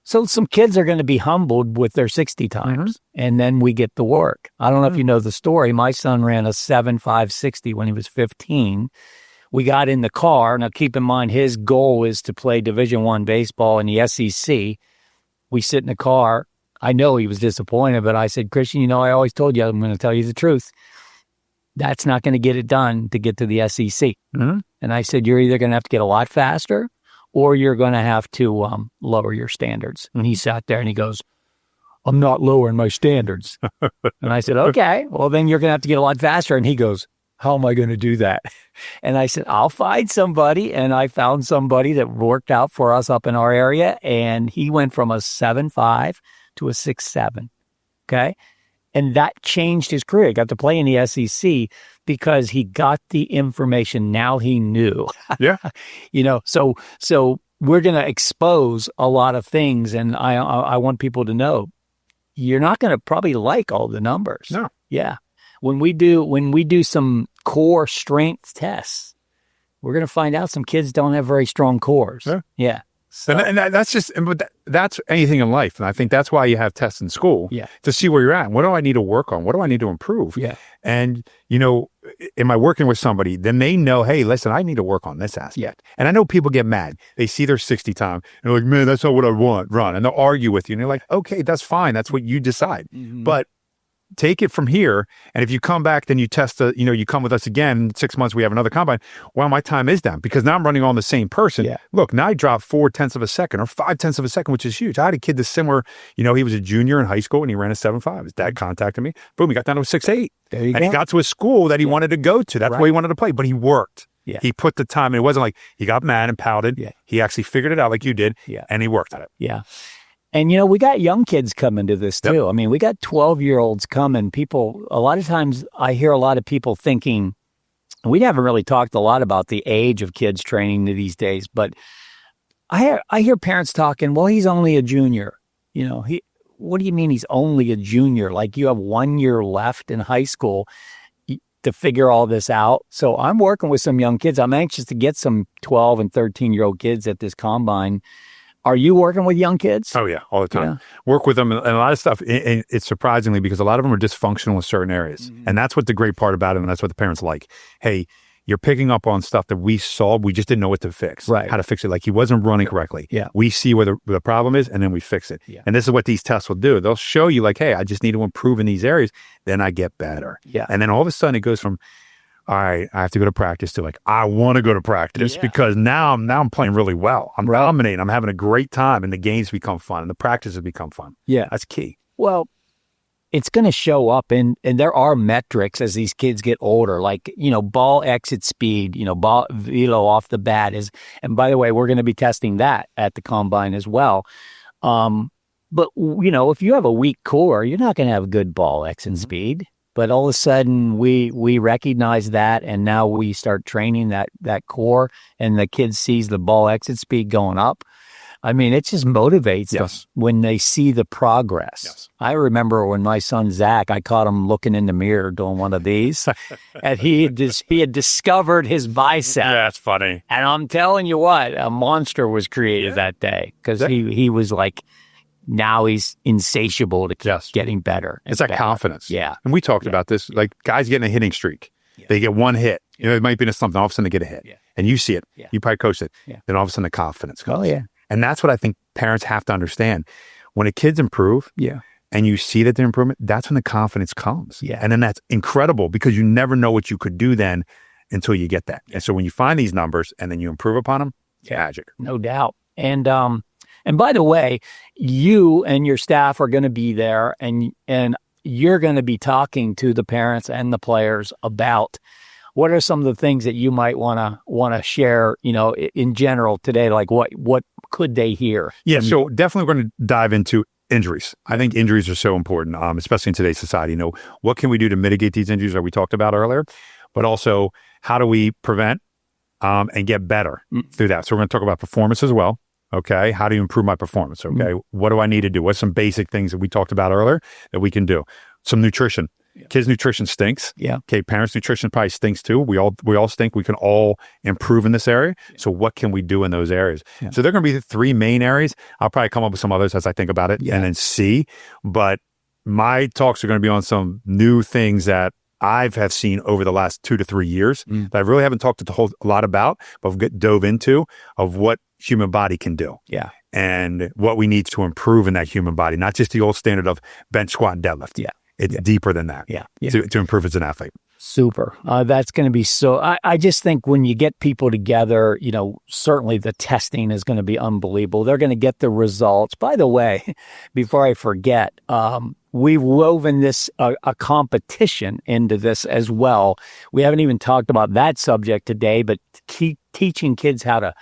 so some kids are going to be humbled with their 60 times, and then we get to work. I don't know if you know the story. My son ran a 7.560 when he was 15. We got in the car. Now, keep in mind, his goal is to play Division I baseball in the SEC. We sit in the car. I know he was disappointed, but I said, Christian, I always told you I'm going to tell you the truth. That's not going to get it done to get to the SEC. Mm-hmm. And I said, you're either going to have to get a lot faster or you're going to have to lower your standards. And he sat there and he goes, I'm not lowering my standards. And I said, okay, well, then you're going to have to get a lot faster. And he goes, how am I going to do that? And I said, I'll find somebody. And I found somebody that worked out for us up in our area. And he went from a 7.5 to a 6.7. Okay. And that changed his career. He got to play in the SEC because he got the information. Now he knew. Yeah. So we're going to expose a lot of things. And I want people to know you're not going to probably like all the numbers. No. Yeah. When we do some core strength tests, we're going to find out some kids don't have very strong cores. Yeah. So, and that's anything in life. And I think that's why you have tests in school to see where you're at. What do I need to work on? What do I need to improve? Yeah. And, am I working with somebody? Then they know, hey, listen, I need to work on this aspect. Yeah. And I know people get mad. They see their 60 time and they're like, man, that's not what I want. Run. And they'll argue with you. And you're like, okay, that's fine. That's what you decide. Mm-hmm. But take it from here. And if you come back, then you test you come with us again in 6 months, we have another combine. Well, my time is down because now I'm running on the same person. Yeah. Look, now I dropped 0.4 of a second or 0.5 of a second, which is huge. I had a kid that's similar, he was a junior in high school and he ran a 7.5. His dad contacted me. Boom, he got down to a 6.8. There you go. And he got to a school that he wanted to go to. That's where he wanted to play, but he worked. Yeah. He put the time, and it wasn't like he got mad and pouted. Yeah. He actually figured it out like you did, and he worked at it. Yeah. And, we got young kids coming to this too. Yep. I mean, we got 12-year-olds coming. People, a lot of times I hear a lot of people thinking, we haven't really talked a lot about the age of kids training these days, but I hear parents talking, well, he's only a junior. What do you mean he's only a junior? Like you have 1 year left in high school to figure all this out. So I'm working with some young kids. I'm anxious to get some 12 and 13-year-old kids at this combine. Are you working with young kids? Oh, yeah, all the time. Yeah. Work with them and a lot of stuff. It's surprisingly because a lot of them are dysfunctional in certain areas. Mm-hmm. And that's what the great part about it, and that's what the parents like. Hey, you're picking up on stuff that we saw. We just didn't know what to fix, how to fix it. Like he wasn't running correctly. Yeah. We see where the problem is, and then we fix it. Yeah. And this is what these tests will do. They'll show you like, hey, I just need to improve in these areas. Then I get better. Yeah. And then all of a sudden it goes from, all right, I have to go to practice to like, I want to go to practice because now I'm playing really well. I'm dominating. I'm having a great time and the games become fun and the practices become fun. Yeah. That's key. Well, it's going to show up and there are metrics as these kids get older, like, ball exit speed, ball velo off the bat is, and by the way, we're going to be testing that at the combine as well. But if you have a weak core, you're not going to have good ball exit speed. But all of a sudden, we recognize that, and now we start training that core, and the kid sees the ball exit speed going up. I mean, it just motivates them when they see the progress. Yes. I remember when my son, Zach, I caught him looking in the mirror doing one of these, and he had discovered his bicep. Yeah, that's funny. And I'm telling you what, a monster was created that day because he was like, now he's insatiable to getting better. It's that confidence. Yeah. And we talked about this, like guys getting a hitting streak. Yeah. They get one hit. It might be into something. All of a sudden they get a hit. Yeah. And you see it. Yeah. You probably coached it. Yeah. Then all of a sudden the confidence comes. Oh, yeah. And that's what I think parents have to understand. When a kid's improve and you see that they're improvement, that's when the confidence comes. Yeah. And then that's incredible because you never know what you could do then until you get that. And so when you find these numbers and then you improve upon them, magic. No doubt. And by the way, you and your staff are going to be there and you're going to be talking to the parents and the players about what are some of the things that you might want to share, in general today, like what could they hear? Yeah, so definitely we're going to dive into injuries. I think injuries are so important, especially in today's society. What can we do to mitigate these injuries that we talked about earlier? But also, how do we prevent and get better through that? So we're going to talk about performance as well. Okay. How do you improve my performance? Okay. What do I need to do? What's some basic things that we talked about earlier that we can do? Some nutrition. Yeah. Kids' nutrition stinks. Yeah. Okay. Parents' nutrition probably stinks too. We all stink. We can all improve in this area. Yeah. So what can we do in those areas? Yeah. So there are going to be the three main areas. I'll probably come up with some others as I think about it and then see. But my talks are going to be on some new things that have seen over the last 2 to 3 years that I really haven't talked a lot about, but I've dove into of what human body can do. Yeah. And what we need to improve in that human body, not just the old standard of bench, squat, and deadlift. Yeah. It's deeper than that. Yeah. To improve as an athlete. Super. That's going to be so, I just think when you get people together, certainly the testing is going to be unbelievable. They're going to get the results. By the way, before I forget, we've woven this, a competition into this as well. We haven't even talked about that subject today, but keep teaching kids how to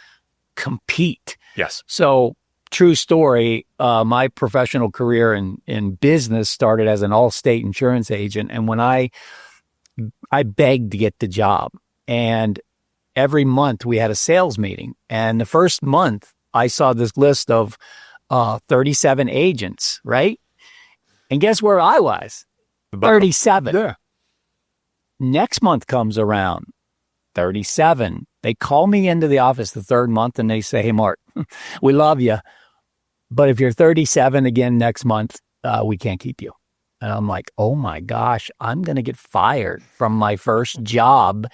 compete. Yes. So true story, my professional career in business started as an all-state insurance agent. And when I begged to get the job, and every month we had a sales meeting. And the first month I saw this list of 37 agents, right? And guess where I was? 37. Yeah. Next month comes around, 37. They call me into the office the third month and they say, hey, Mark, we love you, but if you're 37 again next month, we can't keep you. And I'm like, oh my gosh, I'm going to get fired from my first job.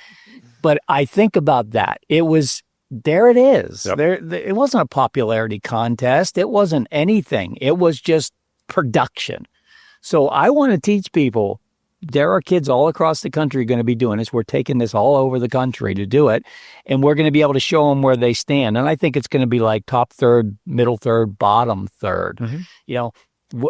But I think about that. There it is. Yep. It wasn't a popularity contest. It wasn't anything. It was just production. So I want to teach people, there are kids all across the country going to be doing this. We're taking this all over the country to do it. And we're going to be able to show them where they stand. And I think it's going to be like top third, middle third, bottom third. Mm-hmm.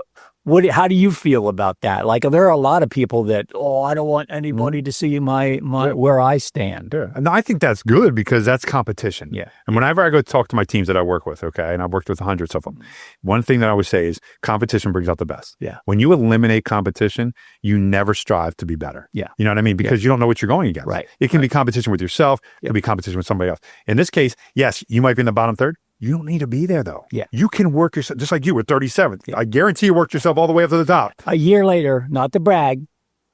How do you feel about that? Like, there are a lot of people that, I don't want anybody to see my where I stand. Yeah. And I think that's good because that's competition. Yeah. And whenever I go talk to my teams that I work with, okay, and I've worked with hundreds of them, one thing that I always say is competition brings out the best. Yeah. When you eliminate competition, you never strive to be better. Yeah. You know what I mean? Because you don't know what you're going against. Right. It can be competition with yourself. It can be competition with somebody else. In this case, yes, you might be in the bottom third. You don't need to be there, though. Yeah. You can work yourself, just like you were 37th. Yeah. I guarantee you worked yourself all the way up to the top. A year later, not to brag,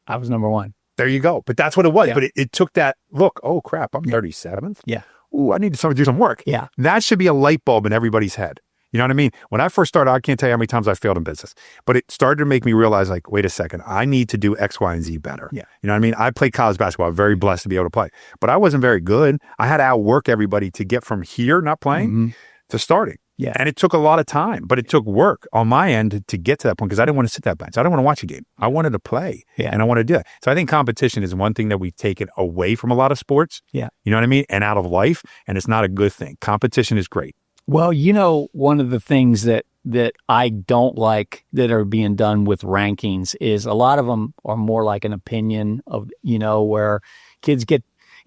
I was number one. There you go. But that's what it was. Yeah. But it took that look, oh, crap, I'm 37th? Yeah. Ooh, I need to do some work. Yeah. That should be a light bulb in everybody's head. You know what I mean? When I first started, I can't tell you how many times I failed in business. But it started to make me realize, like, wait a second, I need to do X, Y, and Z better. Yeah. You know what I mean? I played college basketball. I'm very blessed to be able to play. But I wasn't very good. I had to outwork everybody to get from here, not playing, to starting. Yeah. And it took a lot of time, but it took work on my end to get to that point because I didn't want to sit that bench. I didn't want to watch a game. I wanted to play. Yeah. And I wanted to do that. So I think competition is one thing that we've taken away from a lot of sports. Yeah. You know what I mean? And out of life. And it's not a good thing. Competition is great. Well, one of the things that I don't like that are being done with rankings is a lot of them are more like an opinion of, where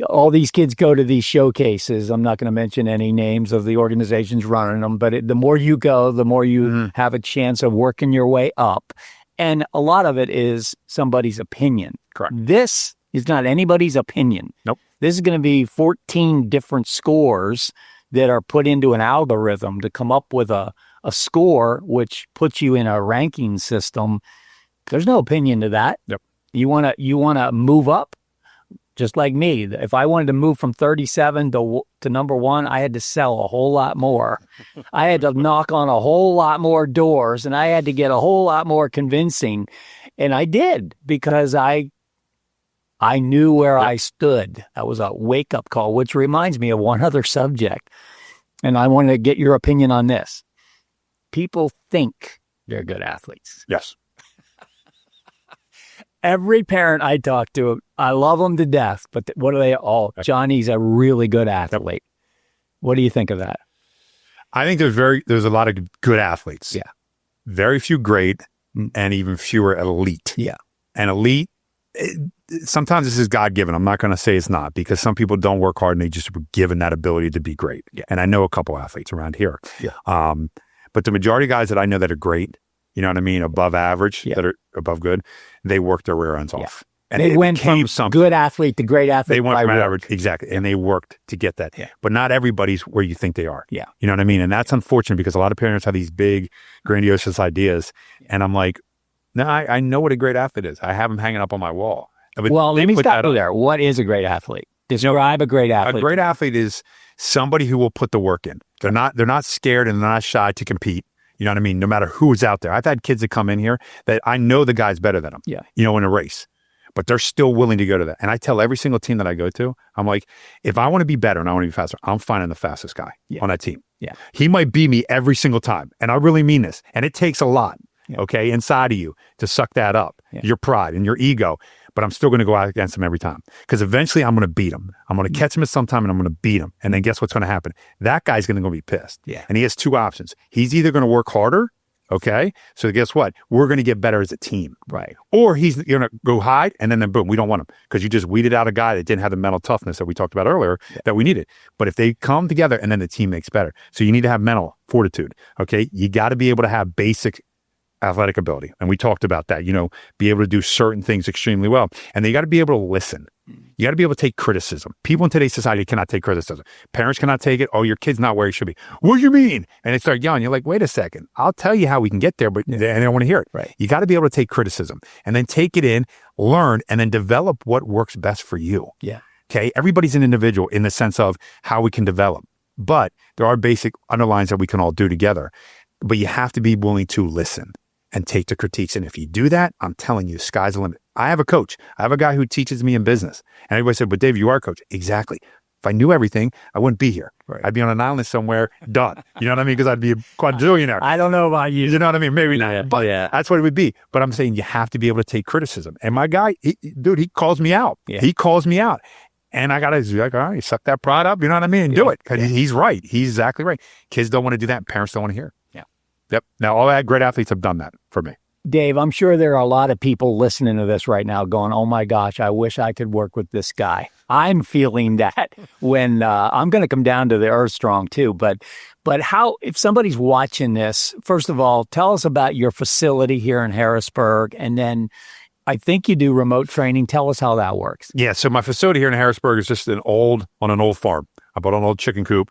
all these kids go to these showcases. I'm not going to mention any names of the organizations running them, but the more you go, the more you have a chance of working your way up. And a lot of it is somebody's opinion. Correct. This is not anybody's opinion. Nope. This is going to be 14 different scores that are put into an algorithm to come up with a score, which puts you in a ranking system. There's no opinion to that. Yep. You want to move up. Just like me, if I wanted to move from 37 to number one, I had to sell a whole lot more. I had to knock on a whole lot more doors, and I had to get a whole lot more convincing. And I did because I knew where I stood. That was a wake-up call, which reminds me of one other subject. And I wanted to get your opinion on this. People think they're good athletes. Yes. Every parent I talk to, I love them to death, but what are they all? Johnny's a really good athlete. What do you think of that? I think there's a lot of good athletes. Yeah. Very few great and even fewer elite. Yeah. And elite, sometimes this is God-given. I'm not going to say it's not because some people don't work hard and they just were given that ability to be great. Yeah. And I know a couple athletes around here. Yeah. But the majority of guys that I know that are great, you know what I mean, above average, that are above good, they work their rear ends off. And they went from good athlete to great athlete. They went from average, exactly, and they worked to get that. Yeah. But not everybody's where you think they are. Yeah. You know what I mean? And that's unfortunate because a lot of parents have these big, grandiose ideas. And I'm like, no, I know what a great athlete is. I have them hanging up on my wall. Well, let me stop you there. What is a great athlete? Describe a great athlete. A great athlete is somebody who will put the work in. They're not scared and they're not shy to compete. You know what I mean? No matter who's out there. I've had kids that come in here that I know the guy's better than them, in a race, but they're still willing to go to that. And I tell every single team that I go to, I'm like, if I want to be better and I want to be faster, I'm finding the fastest guy on that team. Yeah. He might beat me every single time. And I really mean this. And it takes a lot, okay, inside of you to suck that up, your pride and your ego. But I'm still going to go out against him every time because eventually I'm going to beat him. I'm going to catch him at some time and I'm going to beat him. And then guess what's going to happen? That guy's going to be pissed. Yeah. And he has two options. He's either going to work harder, okay? So guess what? We're going to get better as a team. Right. Or he's going to go hide and then boom, we don't want him because you just weeded out a guy that didn't have the mental toughness that we talked about earlier that we needed. But if they come together and then the team makes better. So you need to have mental fortitude, okay? You got to be able to have basic athletic ability. And we talked about that, be able to do certain things extremely well. And then you got to be able to listen. You got to be able to take criticism. People in today's society cannot take criticism. Parents cannot take it. Oh, your kid's not where he should be. What do you mean? And they start yelling. You're like, wait a second. I'll tell you how we can get there, but they don't want to hear it. Right. You got to be able to take criticism and then take it in, learn, and then develop what works best for you. Yeah. Okay. Everybody's an individual in the sense of how we can develop, but there are basic underlines that we can all do together. But you have to be willing to listen and take the critiques. And if you do that, I'm telling you, sky's the limit. I have a coach. I have a guy who teaches me in business. And everybody said, but Dave, you are a coach. Exactly. If I knew everything, I wouldn't be here. Right. I'd be on an island somewhere, done. You know what I mean? Because I'd be a quadrillionaire. I don't know about you. You know what I mean? Maybe not. But that's what it would be. But I'm saying you have to be able to take criticism. And my guy, he calls me out. Yeah. He calls me out. And I got to be like, all right, suck that pride up. You know what I mean? And do it. Because he's right. He's exactly right. Kids don't want to do that. Parents don't want to hear it. Yep. Now, all great athletes have done that for me. Dave, I'm sure there are a lot of people listening to this right now going, oh my gosh, I wish I could work with this guy. I'm feeling that when I'm going to come down to the earth strong too. But how, if somebody's watching this, first of all, tell us about your facility here in Harrisburg. And then I think you do remote training. Tell us how that works. Yeah. So my facility here in Harrisburg is just on an old farm. I bought an old chicken coop.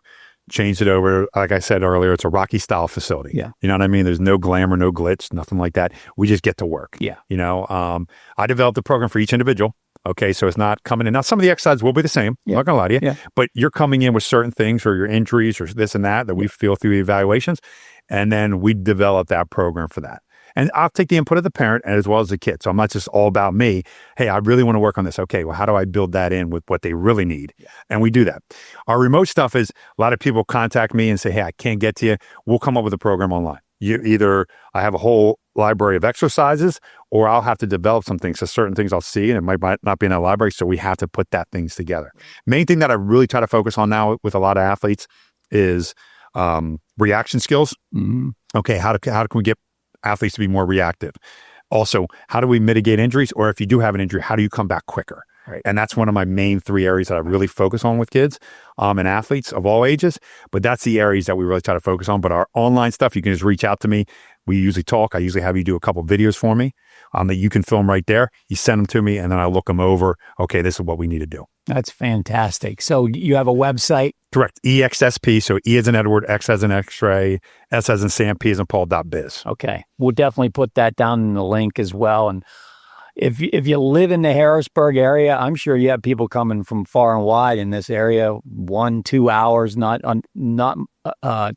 Changed it over. Like I said earlier, it's a Rocky style facility. Yeah. You know what I mean? There's no glamour, no glitz, nothing like that. We just get to work. Yeah. I developed a program for each individual. Okay. So it's not coming in. Now, some of the exercises will be the same. I'm not going to lie to you. Yeah. But you're coming in with certain things or your injuries or this and that we feel through the evaluations. And then we develop that program for that. And I'll take the input of the parent as well as the kid. So I'm not just all about me. Hey, I really want to work on this. Okay, well, how do I build that in with what they really need? Yeah. And we do that. Our remote stuff is a lot of people contact me and say, hey, I can't get to you. We'll come up with a program online. I have a whole library of exercises or I'll have to develop some things. So certain things I'll see and it might not be in that library. So we have to put that things together. Main thing that I really try to focus on now with a lot of athletes is reaction skills. Mm-hmm. Okay, how can we get athletes to be more reactive? Also, how do we mitigate injuries? Or if you do have an injury, how do you come back quicker? Right. And that's one of my main 3 areas that I really focus on with kids and athletes of all ages. But that's the areas that we really try to focus on. But our online stuff, you can just reach out to me. We usually talk. I usually have you do a couple of videos for me that you can film right there. You send them to me and then I look them over. Okay, this is what we need to do. That's fantastic. So you have a website? Correct. EXSP. So E as in Edward, X as in X-ray, S as in Sam, P as in Paul.biz. Okay. We'll definitely put that down in the link as well. And if you live in the Harrisburg area, I'm sure you have people coming from far and wide in this area, 1-2 hours, not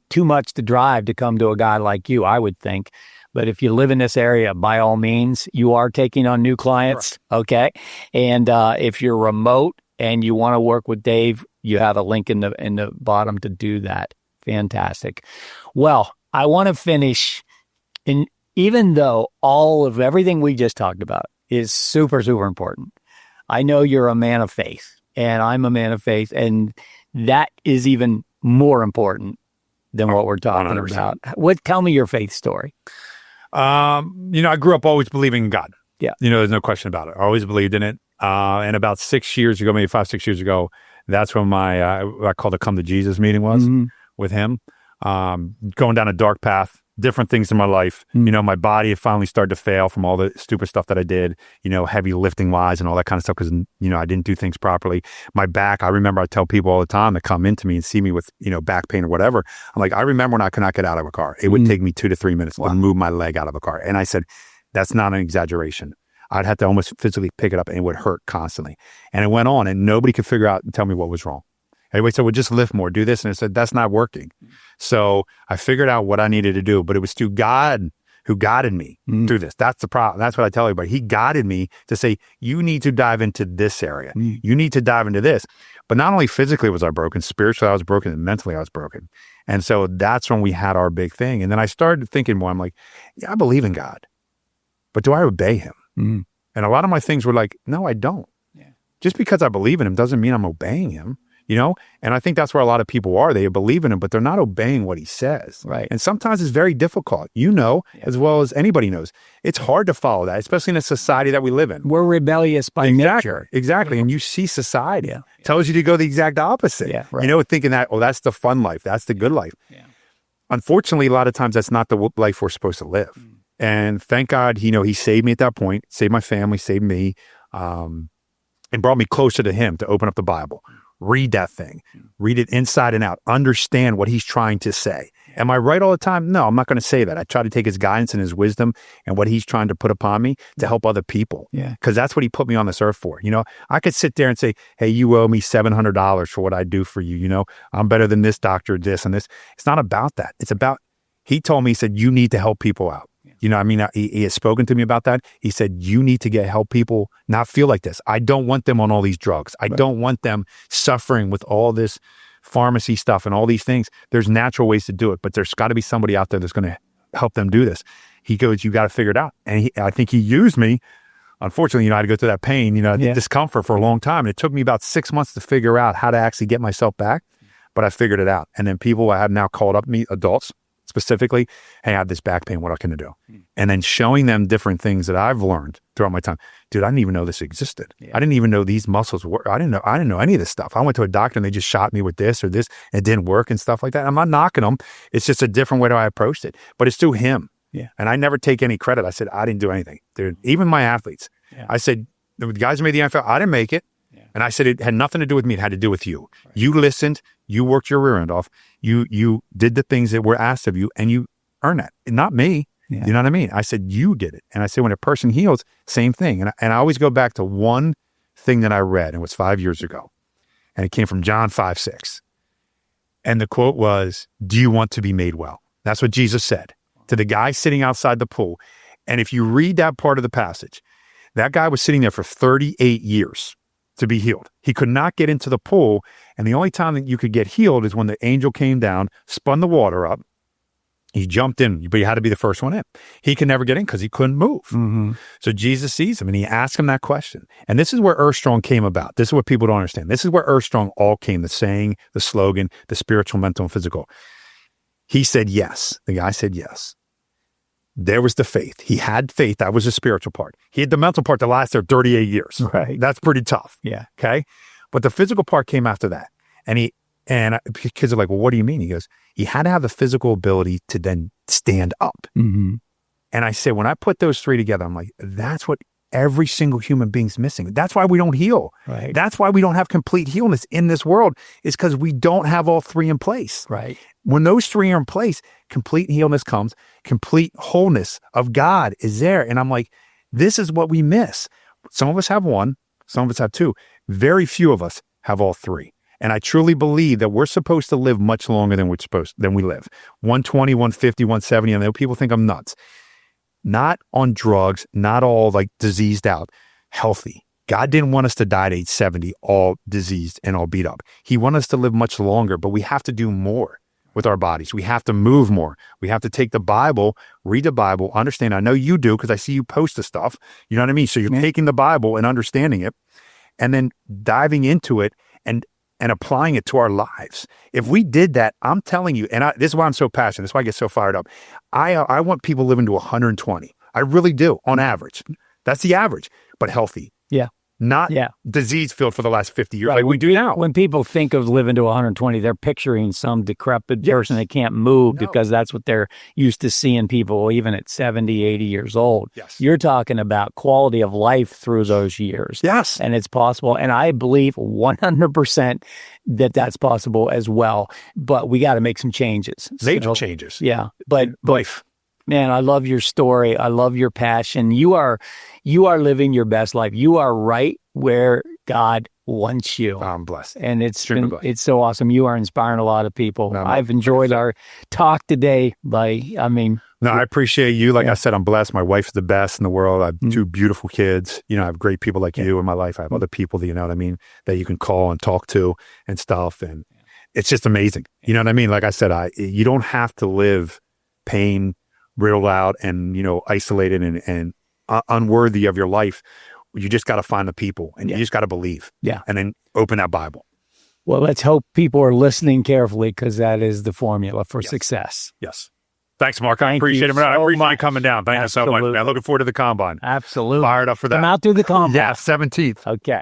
too much to drive to come to a guy like you, I would think. But if you live in this area, by all means, you are taking on new clients. Correct. Okay. And if you're remote and you want to work with Dave, you have a link in the bottom to do that. Fantastic. Well, I want to finish even though all of everything we just talked about is super, super important. I know you're a man of faith and I'm a man of faith, and that is even more important than what we're talking 100%. About. Tell me your faith story. I grew up always believing in God. Yeah. There's no question about it. I always believed in it. And about 6 years ago, maybe 5-6 years ago, that's when my, I called a come to Jesus meeting was with him. Going down a dark path, different things in my life. My body had finally started to fail from all the stupid stuff that I did, heavy lifting wise and all that kind of stuff because, I didn't do things properly. My back, I remember I tell people all the time that come into me and see me with, back pain or whatever. I'm like, I remember when I could not get out of a car. It would take me 2 to 3 minutes to move my leg out of a car. And I said, that's not an exaggeration. I'd have to almost physically pick it up and it would hurt constantly. And it went on and nobody could figure out and tell me what was wrong. Everybody said, well, just lift more, do this. And I said, that's not working. So I figured out what I needed to do, but it was through God who guided me through this. That's the problem. That's what I tell everybody. He guided me to say, you need to dive into this area. You need to dive into this. But not only physically was I broken, spiritually I was broken, and mentally I was broken. And so that's when we had our big thing. And then I started thinking more, I'm like, yeah, I believe in God, but do I obey him? Mm. And a lot of my things were like, no, I don't. Yeah. Just because I believe in him doesn't mean I'm obeying him, you know? And I think that's where a lot of people are. They believe in him, but they're not obeying what he says. Right. And sometimes it's very difficult, as well as anybody knows. It's hard to follow that, especially in a society that we live in. We're rebellious by nature. Exactly. And you see society tells you to go the exact opposite. Yeah, right. You know, thinking that, oh, that's the fun life. That's the good life. Yeah. Unfortunately, a lot of times that's not the life we're supposed to live. Mm. And thank God, he saved me at that point, saved my family, saved me, and brought me closer to him to open up the Bible, read that thing, read it inside and out, understand what he's trying to say. Am I right all the time? No, I'm not going to say that. I try to take his guidance and his wisdom and what he's trying to put upon me to help other people. Yeah. Because that's what he put me on this earth for. You know, I could sit there and say, hey, you owe me $700 for what I do for you. You know, I'm better than this doctor, this and this. It's not about that. It's about, he told me, he said, you need to help people out. You know, I mean, he has spoken to me about that. He said, you need to help people not feel like this. I don't want them on all these drugs. I don't want them suffering with all this pharmacy stuff and all these things. There's natural ways to do it, but there's got to be somebody out there that's going to help them do this. He goes, you got to figure it out. And I think he used me. Unfortunately, I had to go through that pain, discomfort for a long time. And it took me about 6 months to figure out how to actually get myself back, but I figured it out. And then people have now called up me, adults, specifically, hey, I have this back pain, what can I do? And then showing them different things that I've learned throughout my time. Dude, I didn't even know this existed. Yeah. I didn't even know these muscles work. I didn't know any of this stuff. I went to a doctor and they just shot me with this or this and it didn't work and stuff like that. I'm not knocking them. It's just a different way that I approached it. But it's through him. Yeah. And I never take any credit. I said, I didn't do anything. Dude, even my athletes. Yeah. I said, the guys who made the NFL, I didn't make it. Yeah. And I said, it had nothing to do with me. It had to do with you. Right. You listened. You worked your rear end off. You did the things that were asked of you and you earn that. Not me. Yeah. You know what I mean? I said, you did it. And I said, when a person heals, same thing. And I always go back to one thing that I read, and it was 5 years ago. And it came from John 5:6. And the quote was, do you want to be made well? That's what Jesus said to the guy sitting outside the pool. And if you read that part of the passage, that guy was sitting there for 38 years to be healed. He could not get into the pool. And the only time that you could get healed is when the angel came down, spun the water up. He jumped in, but he had to be the first one in. He could never get in because he couldn't move. Mm-hmm. So Jesus sees him and he asks him that question. And this is where Earth Strong came about. This is what people don't understand. This is where Earth Strong all came, the saying, the slogan, the spiritual, mental, and physical. He said yes. The guy said yes. There was the faith. He had faith. That was the spiritual part. He had the mental part that lasted 38 years. Right. That's pretty tough. Yeah. Okay. But the physical part came after that. And kids are like, well, what do you mean? He goes, he had to have the physical ability to then stand up. Mm-hmm. And I said, when I put those three together, I'm like, that's what every single human being's missing. That's why we don't heal. Right. That's why we don't have complete healness in this world, is because we don't have all three in place. Right. When those three are in place, complete healness comes, complete wholeness of God is there. And I'm like, this is what we miss. Some of us have one, some of us have two. Very few of us have all three. And I truly believe that we're supposed to live much longer than we live. 120, 150, 170. And people think I'm nuts. Not on drugs, not all like diseased out, healthy. God didn't want us to die at age 70, all diseased and all beat up. He wanted us to live much longer, but we have to do more with our bodies. We have to move more. We have to take the Bible, read the Bible, understand. I know you do because I see you post the stuff. You know what I mean? So you're taking the Bible and understanding it and then diving into it and applying it to our lives. If we did that, I'm telling you, and this is why I'm so passionate. This is why I get so fired up. I want people living to 120. I really do, on average. That's the average, but healthy. Yeah. Not disease-filled for the last 50 years, right. like we do now. When people think of living to 120, they're picturing some decrepit person that can't move because that's what they're used to seeing people even at 70, 80 years old. Yes. You're talking about quality of life through those years. Yes. And it's possible. And I believe 100% that that's possible as well. But we got to make some changes. Major changes. Yeah. But life. Man, I love your story. I love your passion. You are living your best life. You are right where God wants you. I'm blessed. And it's so awesome. You are inspiring a lot of people. I've enjoyed our talk today. No, I appreciate you. Like I said, I'm blessed. My wife's the best in the world. I have two beautiful kids. I have great people like you in my life. I have other people that, you know what I mean, that you can call and talk to and stuff. And it's just amazing. You know what I mean? Like I said, you don't have to live pain riddled out and, isolated and unworthy of your life. You just got to find the people and you just got to believe. Yeah. And then open that Bible. Well, let's hope people are listening carefully, because that is the formula for success. Yes. Thanks, Mark. I Thank appreciate you it. Man. I so appreciate you much. coming down. Thank you so much, Absolutely. man. Looking forward to the combine. Absolutely. Fired up for that. Come out through the combine. Yeah, 17th. Okay.